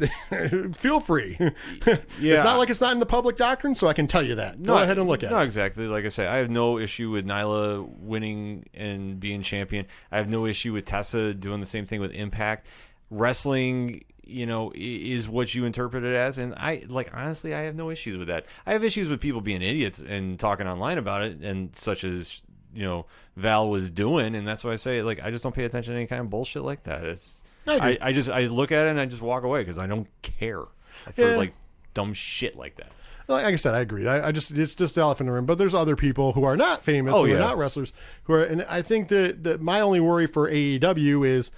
S2: feel free. Yeah. It's not like it's not in the public doctrine, so I can tell you that. Go ahead and look at it.
S1: No, exactly. Like I say, I have no issue with Nyla winning and being champion. I have no issue with Tessa doing the same thing with Impact. Wrestling... is what you interpret it as, and honestly, I have no issues with that. I have issues with people being idiots and talking online about it, and such as Val was doing, and that's why I say I just don't pay attention to any kind of bullshit like that. I look at it and I just walk away because I don't care for dumb shit like that.
S2: Like I said, I agree. It's just the elephant in the room. But there's other people who are not famous, who are not wrestlers, and I think that my only worry for AEW is,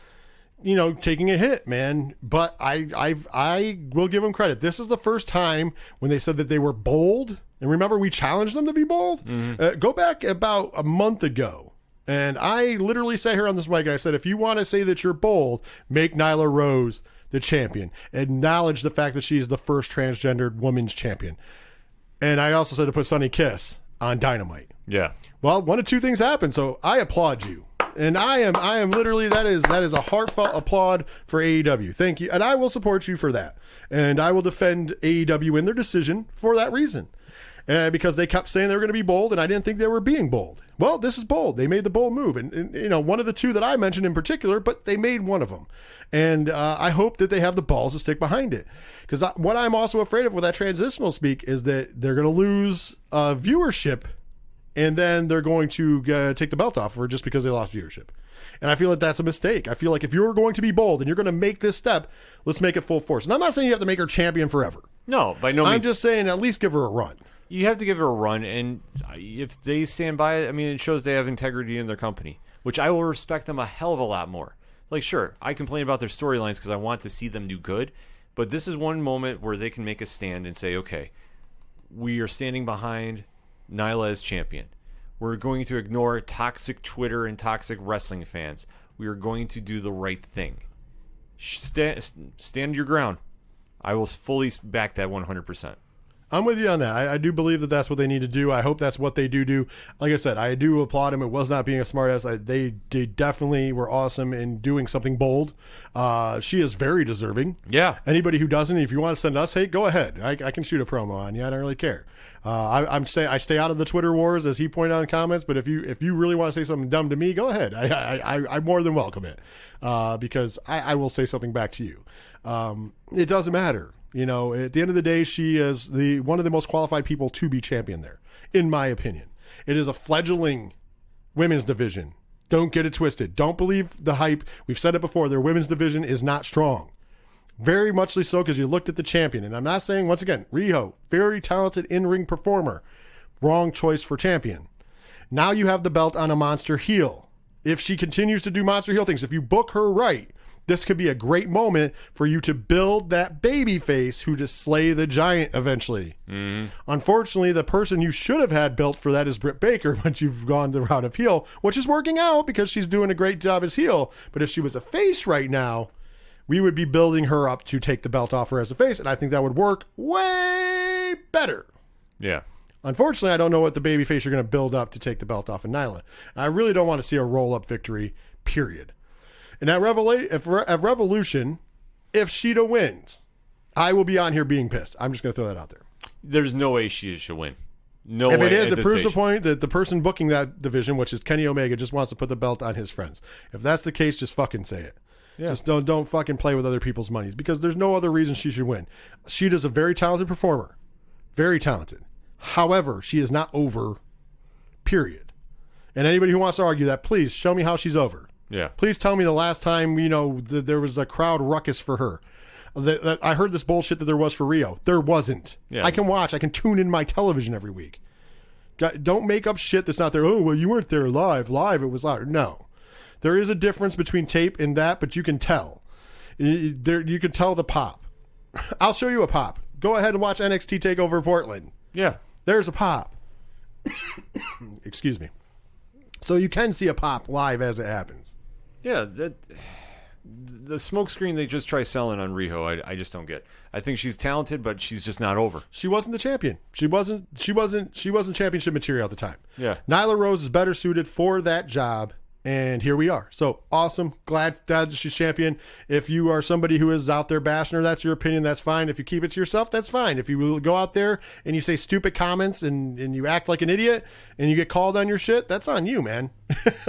S2: taking a hit, man. But I will give them credit. This is the first time when they said that they were bold. And remember, we challenged them to be bold. Mm-hmm. Go back about a month ago. And I literally sat here on this mic and I said, if you want to say that you're bold, make Nyla Rose the champion. Acknowledge the fact that she's the first transgendered women's champion. And I also said to put Sunny Kiss on Dynamite.
S1: Yeah.
S2: Well, one of two things happened, so I applaud you. And I am literally, that is a heartfelt applaud for AEW. Thank you. And I will support you for that. And I will defend AEW in their decision for that reason. Because they kept saying they were going to be bold, and I didn't think they were being bold. Well, this is bold. They made the bold move. And you know, one of the two that I mentioned in particular, but they made one of them. And I hope that they have the balls to stick behind it. Because what I'm also afraid of with that transitional speak is that they're going to lose viewership, and then they're going to take the belt off her just because they lost viewership. And I feel like that's a mistake. I feel like if you're going to be bold and you're going to make this step, let's make it full force. And I'm not saying you have to make her champion forever.
S1: No, by no means.
S2: I'm just saying at least give her a run.
S1: You have to give her a run, and if they stand by it, I mean, it shows they have integrity in their company, which I will respect them a hell of a lot more. Like, sure, I complain about their storylines because I want to see them do good, but this is one moment where they can make a stand and say, okay, we are standing behind Nyla as champion. We're going to ignore toxic Twitter and toxic wrestling fans. We are going to do the right thing. Stand your ground. I will fully back that 100%.
S2: I'm with you on that. I do believe that that's what they need to do. I hope that's what they do. Like I said, I do applaud him. It was not being a smartass. They definitely were awesome in doing something bold. She is very deserving.
S1: Yeah.
S2: Anybody who doesn't, if you want to send us hate, go ahead. I can shoot a promo on you. I don't really care. I stay out of the Twitter wars, as he pointed out in comments. But if you really want to say something dumb to me, go ahead. I more than welcome it because I will say something back to you. It doesn't matter. You know, at the end of the day, she is one of the most qualified people to be champion there, in my opinion. It is a fledgling women's division. Don't get it twisted. Don't believe the hype. We've said it before. Their women's division is not strong. Very muchly so because you looked at the champion. And I'm not saying, once again, Riho, very talented in-ring performer. Wrong choice for champion. Now you have the belt on a monster heel. If she continues to do monster heel things, if you book her right, this could be a great moment for you to build that baby face who to slay the giant eventually. Mm-hmm. Unfortunately, the person you should have had built for that is Britt Baker, but you've gone the route of heel, which is working out because she's doing a great job as heel. But if she was a face right now, we would be building her up to take the belt off her as a face, and I think that would work way better.
S1: Yeah.
S2: Unfortunately, I don't know what the baby face you're going to build up to take the belt off of Nyla. I really don't want to see a roll-up victory, period. And at Revolution, if Sheeta wins, I will be on here being pissed. I'm just going to throw that out there.
S1: There's no way Sheeta should win. No way.
S2: If it is,
S1: it
S2: proves the point that the person booking that division, which is Kenny Omega, just wants to put the belt on his friends. If that's the case, just fucking say it. Yeah. Just don't fucking play with other people's monies because there's no other reason she should win. Sheeta's a very talented performer. Very talented. However, she is not over, period. And anybody who wants to argue that, please show me how she's over.
S1: Yeah.
S2: Please tell me the last time, there was a crowd ruckus for her. I heard this bullshit that there was for Rio. There wasn't. Yeah. I can tune in my television every week. Don't make up shit that's not there. Oh, well, you weren't there live. Live, it was live. No. There is a difference between tape and that, but you can tell. You can tell the pop. I'll show you a pop. Go ahead and watch NXT TakeOver Portland.
S1: Yeah.
S2: There's a pop. Excuse me. So you can see a pop live as it happens.
S1: Yeah, the smoke screen they just try selling on Riho, I just don't get. I think she's talented, but she's just not over.
S2: She wasn't the champion. She wasn't championship material at the time.
S1: Yeah.
S2: Nyla Rose is better suited for that job, and here we are. So awesome. Glad that she's champion. If you are somebody who is out there bashing her, that's your opinion. That's fine. If you keep it to yourself, that's fine. If you go out there and you say stupid comments and you act like an idiot and you get called on your shit, that's on you, man.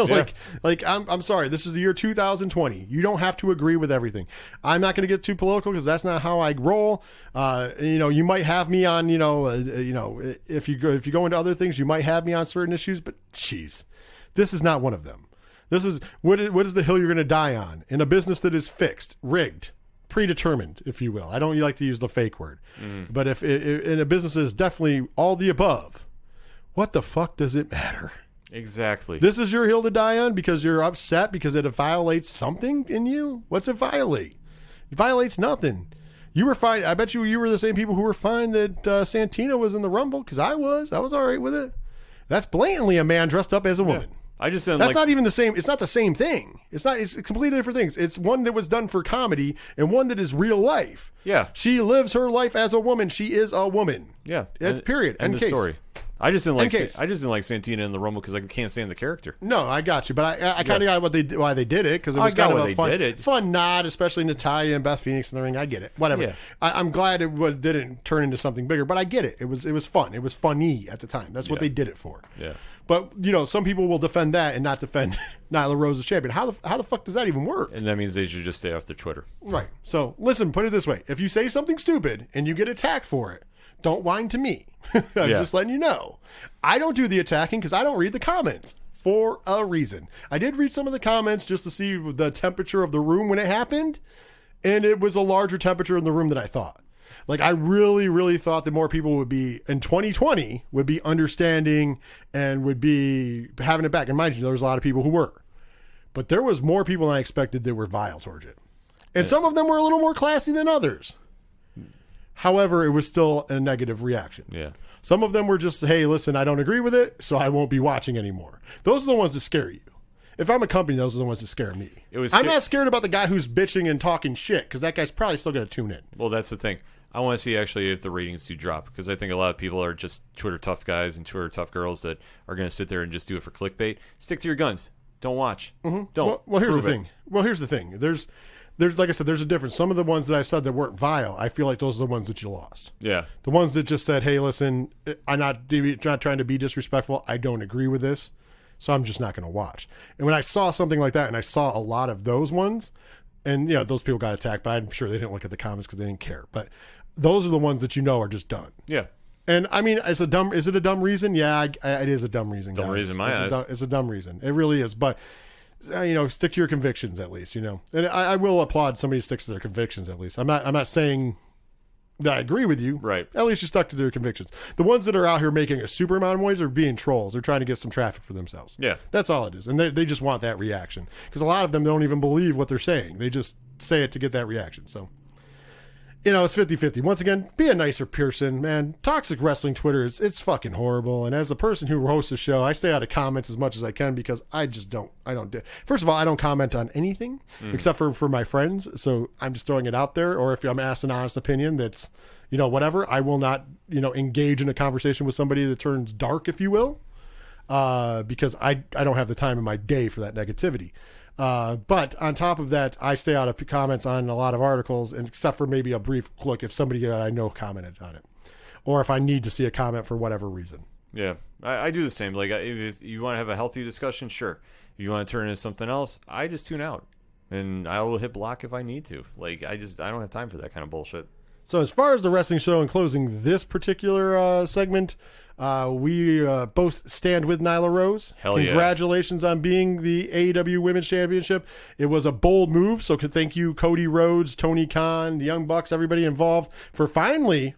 S2: I'm sorry. This is the year 2020. You don't have to agree with everything. I'm not going to get too political because that's not how I roll. You might have me on, if you go into other things, you might have me on certain issues, but geez, this is not one of them. This is what is the hill you're going to die on in a business that is fixed, rigged, predetermined, if you will. I don't like to use the fake word, but if in a business that is definitely all the above, what the fuck does it matter?
S1: Exactly.
S2: This is your hill to die on because you're upset because it violates something in you? What's it violate? It violates nothing. You were fine. I bet you were the same people who were fine that Santina was in the Rumble because I was all right with it. That's blatantly a man dressed up as a woman.
S1: Yeah. I just didn't
S2: That's not even the same. It's not the same thing. It's completely different things. It's one that was done for comedy and one that is real life.
S1: Yeah.
S2: She lives her life as a woman. She is a woman.
S1: Yeah.
S2: That's period.
S1: End
S2: End
S1: of
S2: case.
S1: story. I just didn't like.
S2: Case.
S1: I just didn't like Santina in the Rumble because I can't stand the character.
S2: No, I got you, but I kind of got why they did it because it
S1: I
S2: was
S1: got
S2: kind of
S1: why
S2: a
S1: they did it.
S2: fun nod, especially Natalya and Beth Phoenix in the ring. I get it. Whatever.
S1: Yeah.
S2: I'm glad it didn't turn into something bigger, but I get it. It was fun. It was funny at the time. That's what they did it for.
S1: Yeah.
S2: But some people will defend that and not defend Nyla Rose as champion. How the fuck does that even work?
S1: And that means they should just stay off their Twitter.
S2: Right. So listen, put it this way: if you say something stupid and you get attacked for it, don't whine to me. I'm just letting you know. I don't do the attacking because I don't read the comments for a reason. I did read some of the comments just to see the temperature of the room when it happened, and it was a larger temperature in the room than I thought. Like, I really, really thought that more people would be, in 2020, would be understanding and would be having it back. And mind you, there was a lot of people who were. But there was more people than I expected that were vile towards it. And some of them were a little more classy than others. However, it was still a negative reaction.
S1: Yeah.
S2: Some of them were just, hey, listen, I don't agree with it, so I won't be watching anymore. Those are the ones that scare you. If I'm a company, those are the ones that scare me. I'm not scared about the guy who's bitching and talking shit, because that guy's probably still going to tune in.
S1: Well, that's the thing. I want to see actually if the ratings do drop, because I think a lot of people are just Twitter tough guys and Twitter tough girls that are going to sit there and just do it for clickbait. Stick to your guns. Don't watch.
S2: Mm-hmm.
S1: Don't.
S2: Well, here's the thing. There's like I said, there's a difference. Some of the ones that I said that weren't vile, I feel like those are the ones that you lost.
S1: Yeah.
S2: The ones that just said, hey, listen, I'm not trying to be disrespectful. I don't agree with this, so I'm just not going to watch. And when I saw something like that, and I saw a lot of those ones, and those people got attacked, but I'm sure they didn't look at the comments because they didn't care. But those are the ones that are just done. Yeah. And I mean, is it a dumb reason? Yeah, it is a dumb reason.
S1: Dumb reason in my eyes.
S2: It's a dumb reason. It really is. But stick to your convictions at least. And I will applaud somebody who sticks to their convictions at least. I'm not saying that I agree with you. Right. At least you stuck to their convictions. The ones that are out here making a super amount of noise are being trolls. They're trying to get some traffic for themselves. Yeah. That's all it is. And they just want that reaction because a lot of them don't even believe what they're saying. They just say it to get that reaction. So. It's 50-50. Once again, be a nicer person, man. Toxic wrestling Twitter, it's fucking horrible. And as a person who hosts a show, I stay out of comments as much as I can because I just don't. First of all, I don't comment on anything except for my friends. So I'm just throwing it out there. Or if I'm asked an honest opinion that's, whatever, I will not, engage in a conversation with somebody that turns dark, if you will, because I don't have the time in my day for that negativity. But on top of that, I stay out of comments on a lot of articles, except for maybe a brief look if somebody that I know commented on it, or if I need to see a comment for whatever reason. Yeah, I do the same. Like, if you want to have a healthy discussion, sure. If you want to turn into something else, I just tune out, and I will hit block if I need to. Like, I don't have time for that kind of bullshit. So as far as the wrestling show and closing this particular segment, we both stand with Nyla Rose. Hell yeah. Congratulations on being the AEW Women's Championship. It was a bold move, so thank you, Cody Rhodes, Tony Khan, the Young Bucks, everybody involved for finally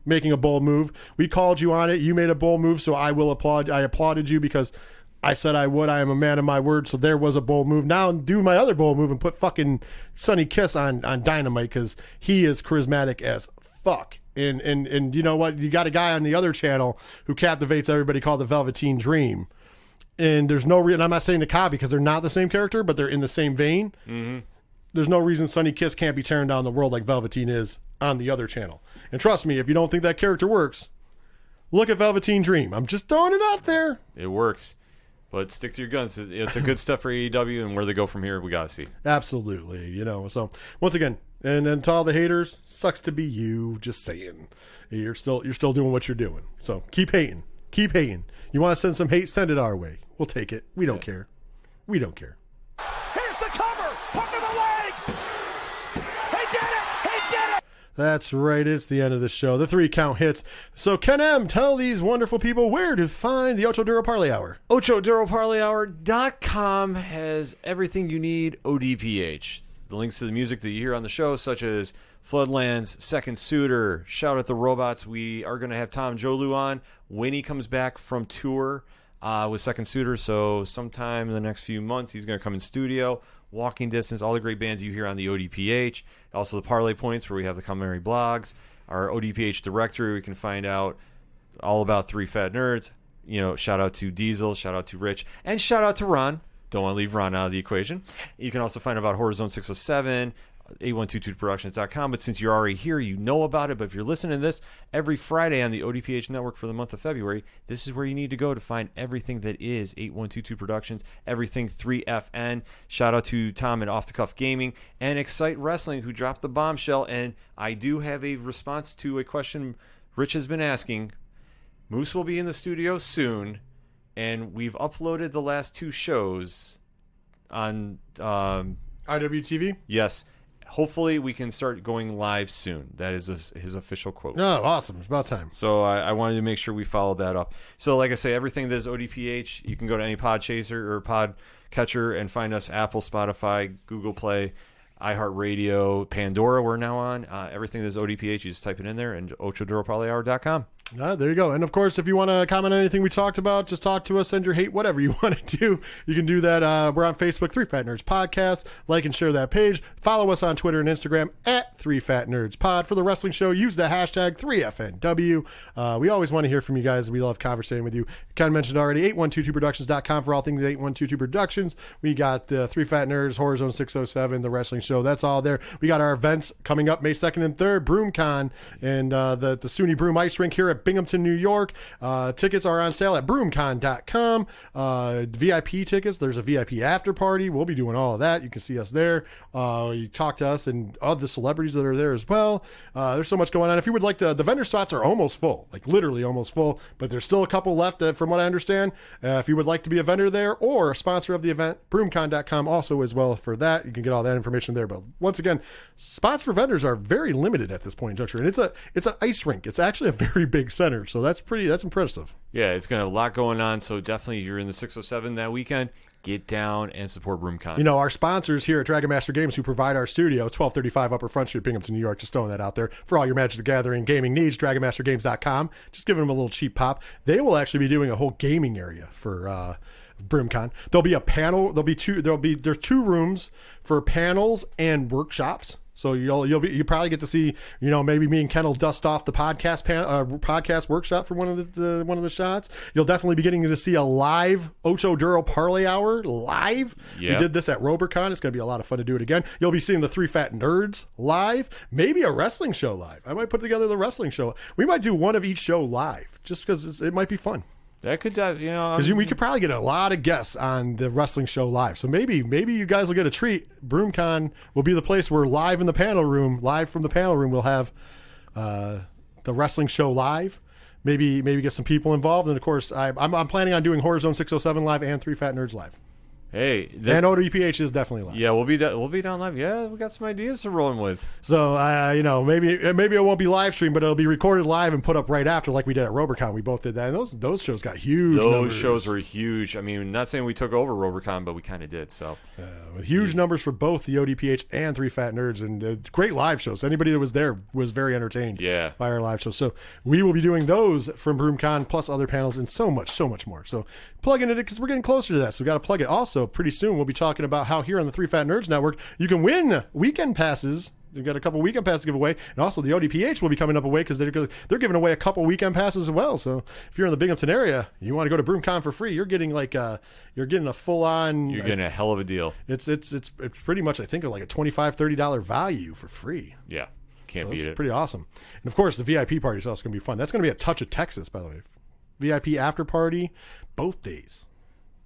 S2: making a bold move. We called you on it. You made a bold move, so I will applaud. I applauded you because I said I would. I am a man of my word, so there was a bold move. Now do my other bold move and put fucking Sonny Kiss on Dynamite because he is charismatic as fuck. And you know what? You got a guy on the other channel who captivates everybody called the Velveteen Dream. And there's no reason, I'm not saying to copy because they're not the same character, but they're in the same vein. Mm-hmm. There's no reason Sonny Kiss can't be tearing down the world like Velveteen is on the other channel. And trust me, if you don't think that character works, look at Velveteen Dream. I'm just throwing it out there. It works. But stick to your guns. It's a good step for AEW, and where they go from here, we got to see. Absolutely. So once again, and then to all the haters, sucks to be you. Just saying, you're still doing what you're doing. So keep hating. You want to send some hate? Send it our way. We'll take it. We don't care. We don't care.
S7: Here's the cover. Hook to the leg. He did it.
S2: That's right. It's the end of the show. The 3 count hits. So Ken M, tell these wonderful people where to find the Ocho Duro Parlay Hour. OchoDuroParlayHour.com has everything you need. ODPH. The links to the music that you hear on the show, such as Floodlands, Second Suitor, Shout at the Robots. We are going to have Tom Jolu on when he comes back from tour with Second Suitor. So sometime in the next few months, he's going to come in studio. Walking Distance, all the great bands you hear on the ODPH. Also the Parlay Points, where we have the commentary blogs. Our ODPH directory, we can find out all about 3 Fat Nerds.
S1: shout out to Diesel, shout out to Rich, and shout out to Ron. Don't want to leave Ron out of the equation. You can also find about Horror Zone 607, 8122productions.com. But since you're already here, you know about it. But if you're listening to this every Friday on the ODPH network for the month of February, this is where you need to go to find everything that is 8122 Productions, everything 3FN. Shout out to Tom at Off the Cuff Gaming and Excite Wrestling, who dropped the bombshell. And I do have a response to a question Rich has been asking. Moose will be in the studio soon, and we've uploaded the last 2 shows on
S2: IWTV?
S1: Yes. Hopefully we can start going live soon. That is his official quote.
S2: Oh, awesome. It's about time.
S1: So I wanted to make sure we followed that up. So like I say, everything that is ODPH, you can go to any pod chaser or pod catcher and find us Apple, Spotify, Google Play, Iheartradio, Pandora we're now on. Everything that is ODPH, you just type it in there, and ochoduroparlayhour.com.
S2: There you go. And of course, if you want to comment on anything we talked about, just talk to us, send your hate, whatever you want to do. You can do that. We're on Facebook, 3 Fat Nerds Podcast. Like and share that page. Follow us on Twitter and Instagram at 3 Fat Nerds Pod. For the wrestling show, use the hashtag 3FNW. We always want to hear from you guys. We love conversating with you. Kind of mentioned already, 8122productions.com for all things 8122 Productions. We got the 3 Fat Nerds, Horror Zone 607, the wrestling show. That's all there. We got our events coming up May 2nd and 3rd, BroomCon, and the SUNY Broom Ice Rink here at Binghamton, New York. Tickets are on sale at broomcon.com. VIP tickets, there's a VIP after party. We'll be doing all of that. You can see us there. You talk to us and all the celebrities that are there as well. There's so much going on. If you would like the vendor spots are almost full, like literally almost full, but there's still a couple left from what I understand. If you would like to be a vendor there or a sponsor of the event, broomcon.com also as well for that. You can get all that information there. But once again, spots for vendors are very limited at this point in juncture. And it's an ice rink. It's actually a very big center. So that's impressive.
S1: Yeah, it's going to have a lot going on. So definitely you're in the 607 that weekend. Get down and support BroomCon.
S2: Our sponsors here at Dragon Master Games, who provide our studio, 1235 Upper Front Street, Binghamton, New York. Just throwing that out there for all your Magic the Gathering gaming needs. DragonMasterGames.com. Just giving them a little cheap pop. They will actually be doing a whole gaming area for BroomCon. There'll be a panel. There's 2 rooms for panels and workshops. So you probably get to see, maybe me and Ken will dust off the podcast workshop for one of the shots. You'll definitely be getting to see a live Ocho Duro Parlay Hour live. Yep. We did this at Robercon. It's going to be a lot of fun to do it again. You'll be seeing the 3 Fat Nerds live, maybe a wrestling show live. I might put together the wrestling show. We might do one of each show live just because it might be fun.
S1: That could, because
S2: we could probably get a lot of guests on the wrestling show live. So maybe you guys will get a treat. BroomCon will be the place where live from the panel room, we'll have the wrestling show live. Maybe get some people involved, and of course, I'm planning on doing Horror Zone 607 live and 3 Fat Nerds live.
S1: Hey,
S2: and ODPH is definitely live.
S1: Yeah, we'll be down live. Yeah, we got some ideas to roll with.
S2: So maybe it won't be live streamed, but it'll be recorded live and put up right after, like we did at Robercon. We both did that, and those shows got huge. Those
S1: shows were huge. I mean, not saying we took over Robercon, but we kind of did. So
S2: with huge numbers for both the ODPH and 3 Fat Nerds, and great live shows. Anybody that was there was very entertained.
S1: Yeah.
S2: By our live shows. So we will be doing those from BroomCon plus other panels and so much more. So plugging it in because we're getting closer to that. So we got to plug it. Also, pretty soon we'll be talking about how here on the 3 Fat Nerds Network you can win weekend passes. We've got a couple weekend passes to give away, and also the ODPH will be coming up away because they're giving away a couple weekend passes as well. So if you're in the Binghamton area, you want to go to BroomCon for free, you're getting a full on.
S1: You're getting a hell of a deal.
S2: It's pretty much, I think, like a $25-$30 value for free.
S1: Yeah, can't beat it.
S2: It's pretty awesome. And of course, the VIP party is also going to be fun. That's going to be at Touch of Texas, by the way. VIP after party, both days.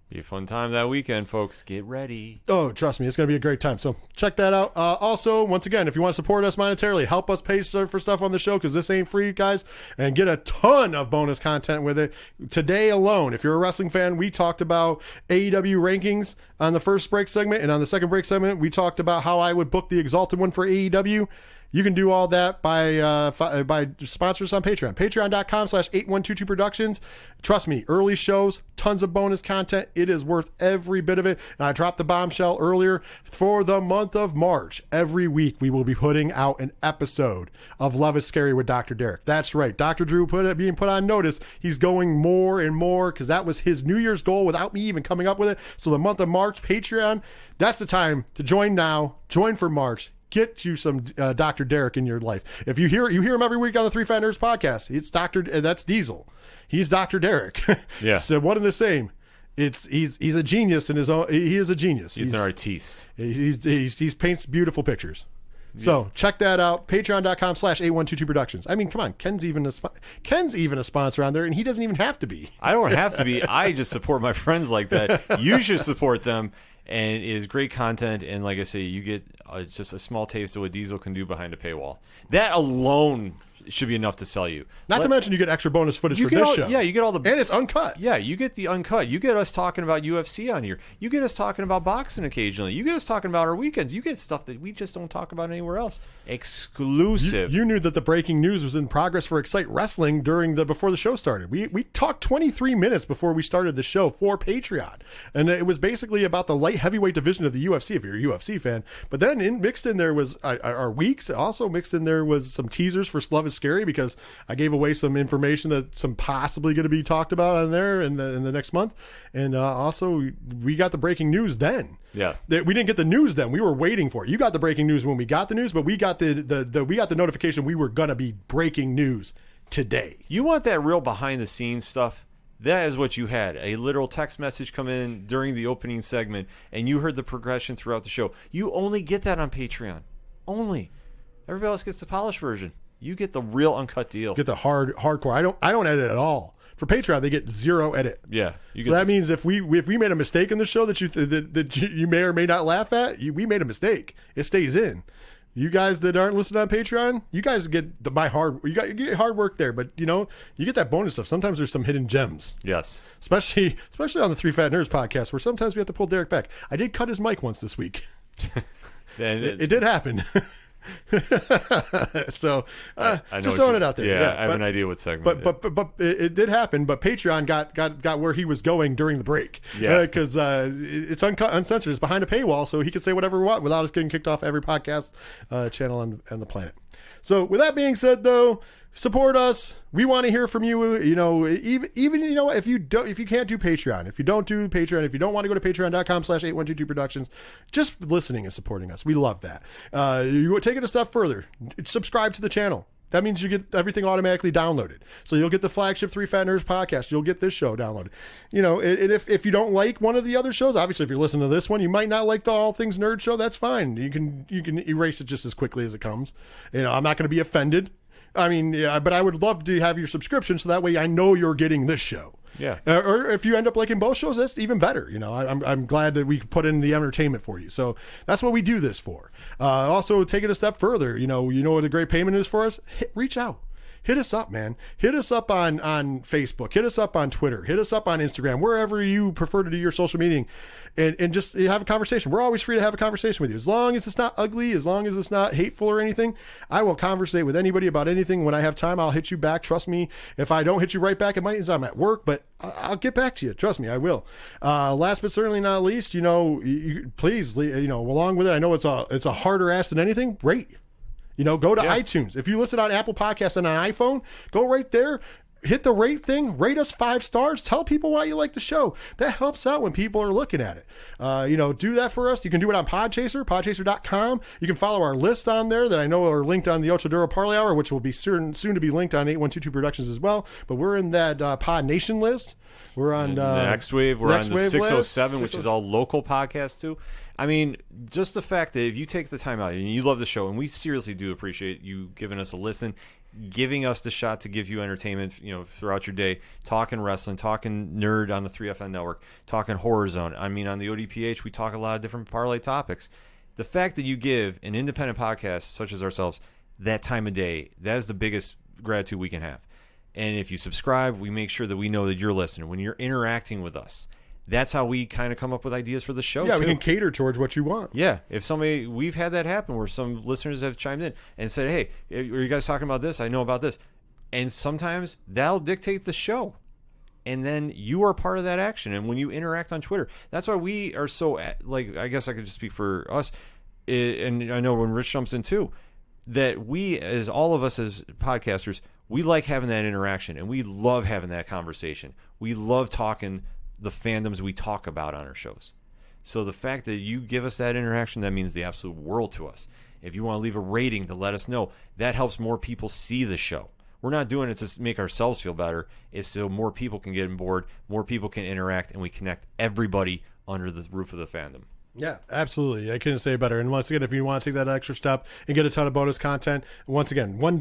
S1: Be a fun time that weekend, folks. Get ready.
S2: Oh, trust me, it's going to be a great time. So check that out. Also, once again, if you want to support us monetarily, help us pay for stuff on the show because this ain't free, guys, and get a ton of bonus content with it. Today alone, if you're a wrestling fan, we talked about AEW rankings on the first break segment, and on the second break segment, we talked about how I would book the Exalted one for AEW. You can do all that by sponsors on Patreon. Patreon.com/8122productions. Trust me, early shows, tons of bonus content. It is worth every bit of it. And I dropped the bombshell earlier. For the month of March, every week we will be putting out an episode of Love is Scary with Dr. Derek. That's right. Dr. Drew being put on notice. He's going more and more because that was his New Year's goal without me even coming up with it. So the month of March, Patreon, that's the time to join now. Join for March. Get you some Dr. Derek in your life. If you hear him every week on the Three Fat Nerds podcast, it's that's Diesel. He's Dr. Derek.
S1: Yeah.
S2: So one and the same. He's a genius in his own. He is a genius.
S1: He's an artiste.
S2: He paints beautiful pictures. So check that out. Patreon.com/A122Productions. I mean, come on. Ken's even a sponsor on there, and he doesn't even have to be.
S1: I don't have to be. I just support my friends like that. You should support them. And it is great content. And like I say, you get just a small taste of what Diesel can do behind a paywall. That alone should be enough to sell you.
S2: Not to mention you get extra bonus footage for this show.
S1: Yeah, you get all the...
S2: And it's uncut.
S1: Yeah, you get the uncut. You get us talking about UFC on here. You get us talking about boxing occasionally. You get us talking about our weekends. You get stuff that we just don't talk about anywhere else. Exclusive.
S2: You knew that the breaking news was in progress for Excite Wrestling before the show started. We talked 23 minutes before we started the show for Patreon. And it was basically about the light heavyweight division of the UFC, if you're a UFC fan. But then mixed in there was our weeks. Also mixed in there was some teasers for Love is Scary, because I gave away some information that some possibly going to be talked about on there in the next month. And also we got the breaking news then.
S1: Yeah.
S2: We didn't get the news then. We were waiting for it. You got the breaking news when we got the news, but we got the notification we were going to be breaking news today.
S1: You want that real behind the scenes stuff? That is what you had. A literal text message come in during the opening segment, and you heard the progression throughout the show. You only get that on Patreon. Only. Everybody else gets the polished version. You get the real uncut deal.
S2: Get the hardcore. I don't edit at all. For Patreon, they get zero edit.
S1: Yeah.
S2: So that means if we made a mistake in the show that you may or may not laugh at, we made a mistake. It stays in. You guys that aren't listening on Patreon, you guys get you get hard work there, but you get that bonus stuff. Sometimes there's some hidden gems.
S1: Yes.
S2: Especially on the Three Fat Nerds podcast, where sometimes we have to pull Derek back. I did cut his mic once this week. It did happen. So just throwing it out there.
S1: Yeah, I have an idea what segment.
S2: But it did happen. But Patreon got where he was going during the break.
S1: Yeah,
S2: because it's uncensored. It's behind a paywall, so he can say whatever he wants without us getting kicked off every podcast channel on the planet. So with that being said, though, support us. We want to hear from you. Even if you can't do Patreon, if you don't want to go to patreon.com/812productions, just listening and supporting us. We love that. You take it a step further. Subscribe to the channel. That means you get everything automatically downloaded. So you'll get the flagship Three Fat Nerds podcast. You'll get this show downloaded. And if you don't like one of the other shows, obviously if you're listening to this one, you might not like the All Things Nerd show. That's fine. You can erase it just as quickly as it comes. I'm not going to be offended. I mean, but I would love to have your subscription so that way I know you're getting this show.
S1: Yeah.
S2: Or if you end up liking both shows, that's even better. I'm glad that we put in the entertainment for you. So that's what we do this for. Also, take it a step further. You know what a great payment is for us? Reach out. Hit us up, man. Hit us up on Facebook. Hit us up on Twitter. Hit us up on Instagram, wherever you prefer to do your social media, and just have a conversation. We're always free to have a conversation with you. As long as it's not ugly, as long as it's not hateful or anything, I will conversate with anybody about anything. When I have time, I'll hit you back. Trust me. If I don't hit you right back, it might mean I'm at work, but I'll get back to you. Trust me, I will. Last but certainly not least, please, along with it, I know it's a harder ask than anything. Rate. Go to iTunes. If you listen on Apple Podcasts on an iPhone, go right there. Hit the rate thing. Rate us 5 stars. Tell people why you like the show. That helps out when people are looking at it. Do that for us. You can do it on Podchaser, podchaser.com. You can follow our list on there that I know are linked on the Ocho Duro Parlay Hour, which will be soon to be linked on 8122 Productions as well. But we're in that Pod Nation list. We're on
S1: the NXTWAVE. We're on the 607, which is all local podcasts too. I mean, just the fact that if you take the time out and you love the show, and we seriously do appreciate you giving us a listen, giving us the shot to give you entertainment, throughout your day, talking wrestling, talking nerd on the 3FN network, talking Horror Zone. I mean, on the ODPH, we talk a lot of different parlay topics. The fact that you give an independent podcast such as ourselves that time of day, that is the biggest gratitude we can have. And if you subscribe, we make sure that we know that you're listening. When you're interacting with us, that's how we kind of come up with ideas for the show.
S2: Yeah,
S1: too.
S2: We can cater towards what you want.
S1: Yeah, we've had that happen where some listeners have chimed in and said, "Hey, are you guys talking about this? I know about this." And sometimes that'll dictate the show, and then you are part of that action. And when you interact on Twitter, that's why we are so I guess I could just speak for us, and I know when Rich jumps in too, that all of us as podcasters, we like having that interaction, and we love having that conversation. We love talking the fandoms we talk about on our shows. So the fact that you give us that interaction, that means the absolute world to us. If you want to leave a rating to let us know, that helps more people see the show. We're not doing it to make ourselves feel better. It's so more people can get on board, more people can interact, and we connect everybody under the roof of the fandom.
S2: Yeah, absolutely. I couldn't say it better. And once again, if you want to take that extra step and get a ton of bonus content, once again, $1,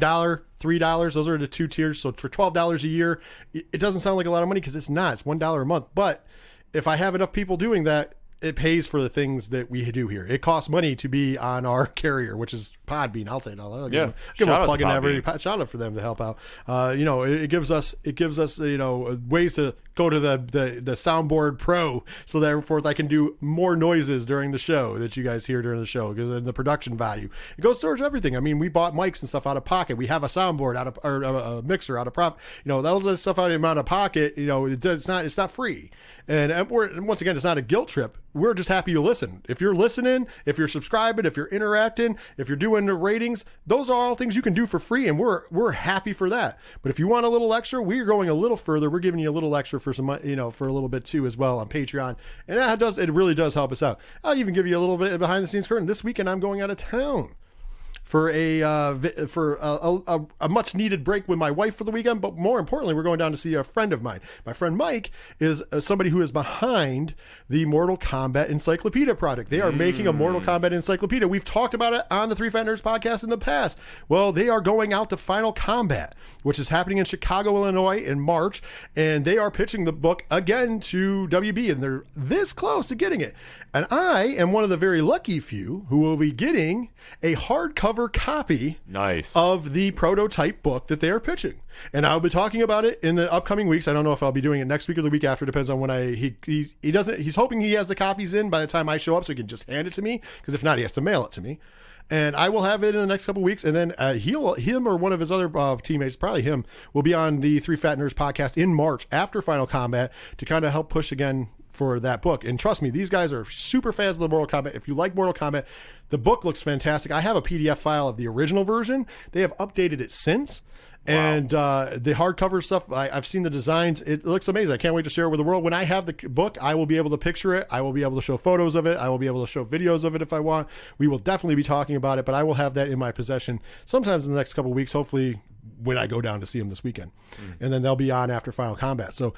S2: $3, those are the 2 tiers. So for $12 a year, it doesn't sound like a lot of money because it's not. It's $1 a month. But if I have enough people doing that, it pays for the things that we do here. It costs money to be on our carrier, which is Podbean. I'll say it. I'll give them a plug in every shout out for them to help out. It gives us ways to go to the Soundboard Pro so therefore I can do more noises during the show that you guys hear during the show, because the production value, it goes towards everything. I mean, we bought mics and stuff out of pocket. We have a soundboard or a mixer out of profit. That was stuff out of pocket. It's not free. And once again, it's not a guilt trip. We're just happy you listen. If you're listening, if you're subscribing, if you're interacting, if you're doing the ratings, those are all things you can do for free, and we're happy for that. But if you want a little extra, we're going a little further. We're giving you a little extra for some, for a little bit too as well on Patreon, and it really does help us out. I'll even give you a little bit behind the scenes curtain. This weekend I'm going out of town for a much needed break with my wife for the weekend, but more importantly, we're going down to see a friend of mine. My friend Mike is somebody who is behind the Mortal Kombat Encyclopedia project. They are making a Mortal Kombat Encyclopedia. We've talked about it on the Three Fat Nerds podcast in the past. Well, they are going out to Final Combat, which is happening in Chicago, Illinois in March, and they are pitching the book again to WB, and they're this close to getting it. And I am one of the very lucky few who will be getting a hardcover copy of the prototype book that they are pitching, and I'll be talking about it in the upcoming weeks. I don't know if I'll be doing it next week or the week after. Depends on when he's hoping he has the copies in by the time I show up, so he can just hand it to me, because if not, he has to mail it to me, and I will have it in the next couple of weeks. And then him or one of his other teammates, probably him, will be on the Three Fat Nerds podcast in March after Final Combat to kind of help push again for that book. And trust me, these guys are super fans of the Mortal Kombat. If you like Mortal Kombat, the book looks fantastic. I have a PDF file of the original version. They have updated it since. Wow. And the hardcover stuff, I've seen the designs. It looks amazing. I can't wait to share it with the world. When I have the book, I will be able to picture it. I will be able to show photos of it. I will be able to show videos of it if I want. We will definitely be talking about it, but I will have that in my possession sometimes in the next couple of weeks, hopefully when I go down to see them this weekend. And then they'll be on after Final Combat. So,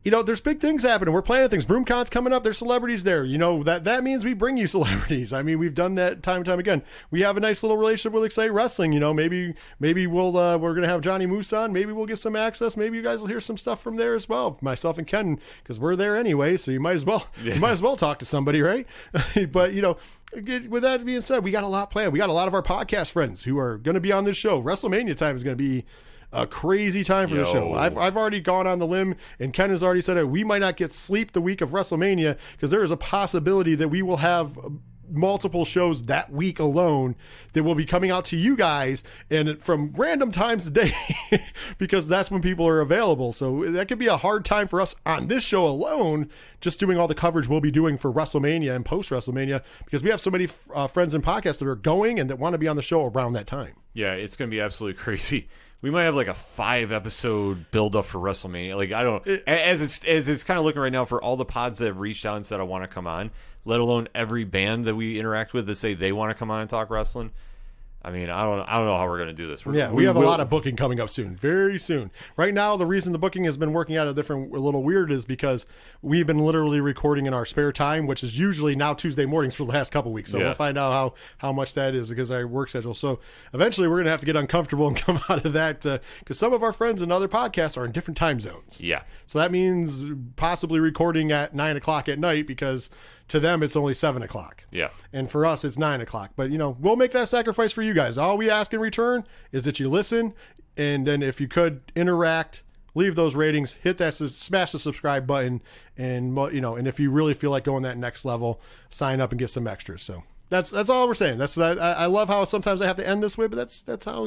S2: there's big things happening. We're planning things. BroomCon's coming up. There's celebrities there. That means we bring you celebrities. I mean, we've done that time and time again. We have a nice little relationship with Excited Wrestling. Maybe we're going to have Johnny Moose on. Maybe we'll get some access. Maybe you guys will hear some stuff from there as well. Myself and Ken, because we're there anyway. So you might as well talk to somebody, right? But, with that being said, we got a lot planned. We got a lot of our podcast friends who are going to be on this show. WrestleMania time is going to be a crazy time for the show. I've already gone on the limb, and Ken has already said it. We might not get sleep the week of WrestleMania because there is a possibility that we will have multiple shows that week alone that will be coming out to you guys and from random times of day because that's when people are available. So that could be a hard time for us on this show alone, just doing all the coverage we'll be doing for WrestleMania and post WrestleMania, because we have so many friends and podcasts that are going and that want to be on the show around that time. Yeah, it's going to be absolutely crazy. We might have like a 5-episode build up for WrestleMania. Like, I don't, as it's kind of looking right now for all the pods that have reached out and said I want to come on, let alone every band that we interact with that say they want to come on and talk wrestling. I mean, I don't know how we're going to do this. We have a lot of booking coming up soon, very soon. Right now, the reason the booking has been working out a little weird is because we've been literally recording in our spare time, which is usually now Tuesday mornings for the last couple weeks. So we'll find out how much that is because of our work schedule. So eventually, we're going to have to get uncomfortable and come out of that because some of our friends and other podcasts are in different time zones. Yeah. So that means possibly recording at 9 o'clock at night because to them, it's only 7 o'clock. Yeah. And for us, it's 9 o'clock. But, we'll make that sacrifice for you guys. All we ask in return is that you listen. And then if you could interact, leave those ratings, hit that, smash the subscribe button. And, and if you really feel like going that next level, sign up and get some extras. So that's all we're saying. I love how sometimes I have to end this way, but that's how,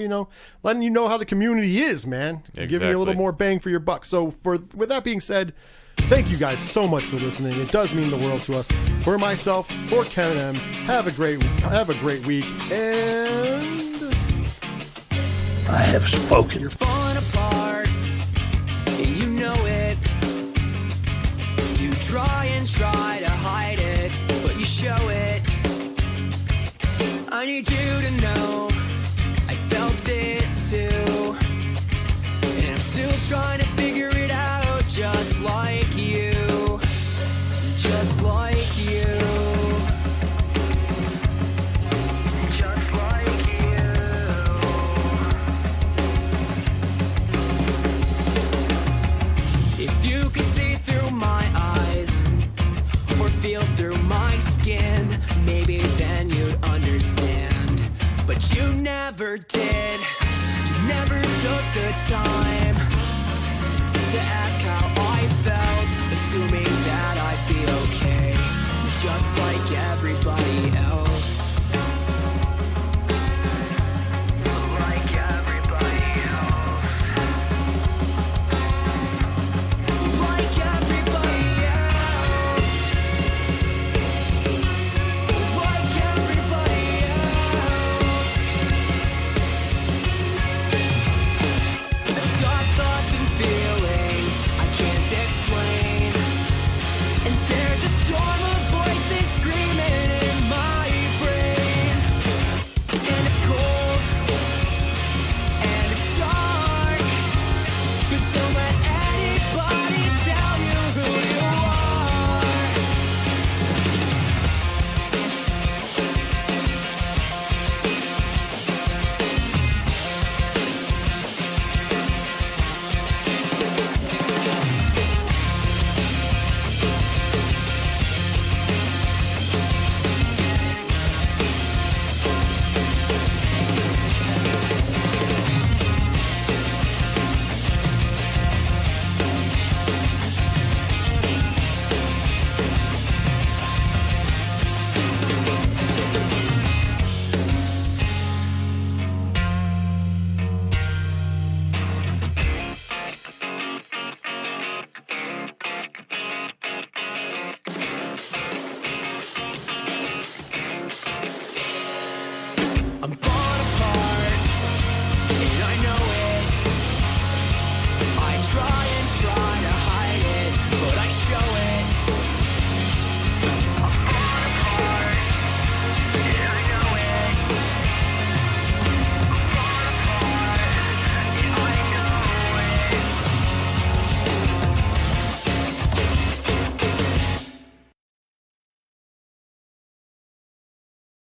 S2: letting you know how the community is, man. Exactly. Giving you a little more bang for your buck. So with that being said, thank you guys so much for listening. It does mean the world to us. For myself, for Ken M, have a great week, and I have spoken. You're falling apart, and you know it. You try to hide it, but you show it.
S6: I need you to know I felt it too. And I'm still trying to figure it out, just like you. Just like you. Just like you. If you could see through my eyes or feel through my skin, maybe then you'd understand. But you never did. You never took the time to ask how I felt, assuming that I'd be okay, just like everybody else. Like everybody else. Like everybody else. Like everybody else. I've got thoughts and feelings I can't explain, and there's a storm of voices screaming in my brain, and it's cold and it's dark, but don't let anybody tell you who you are. I'm falling apart, and I know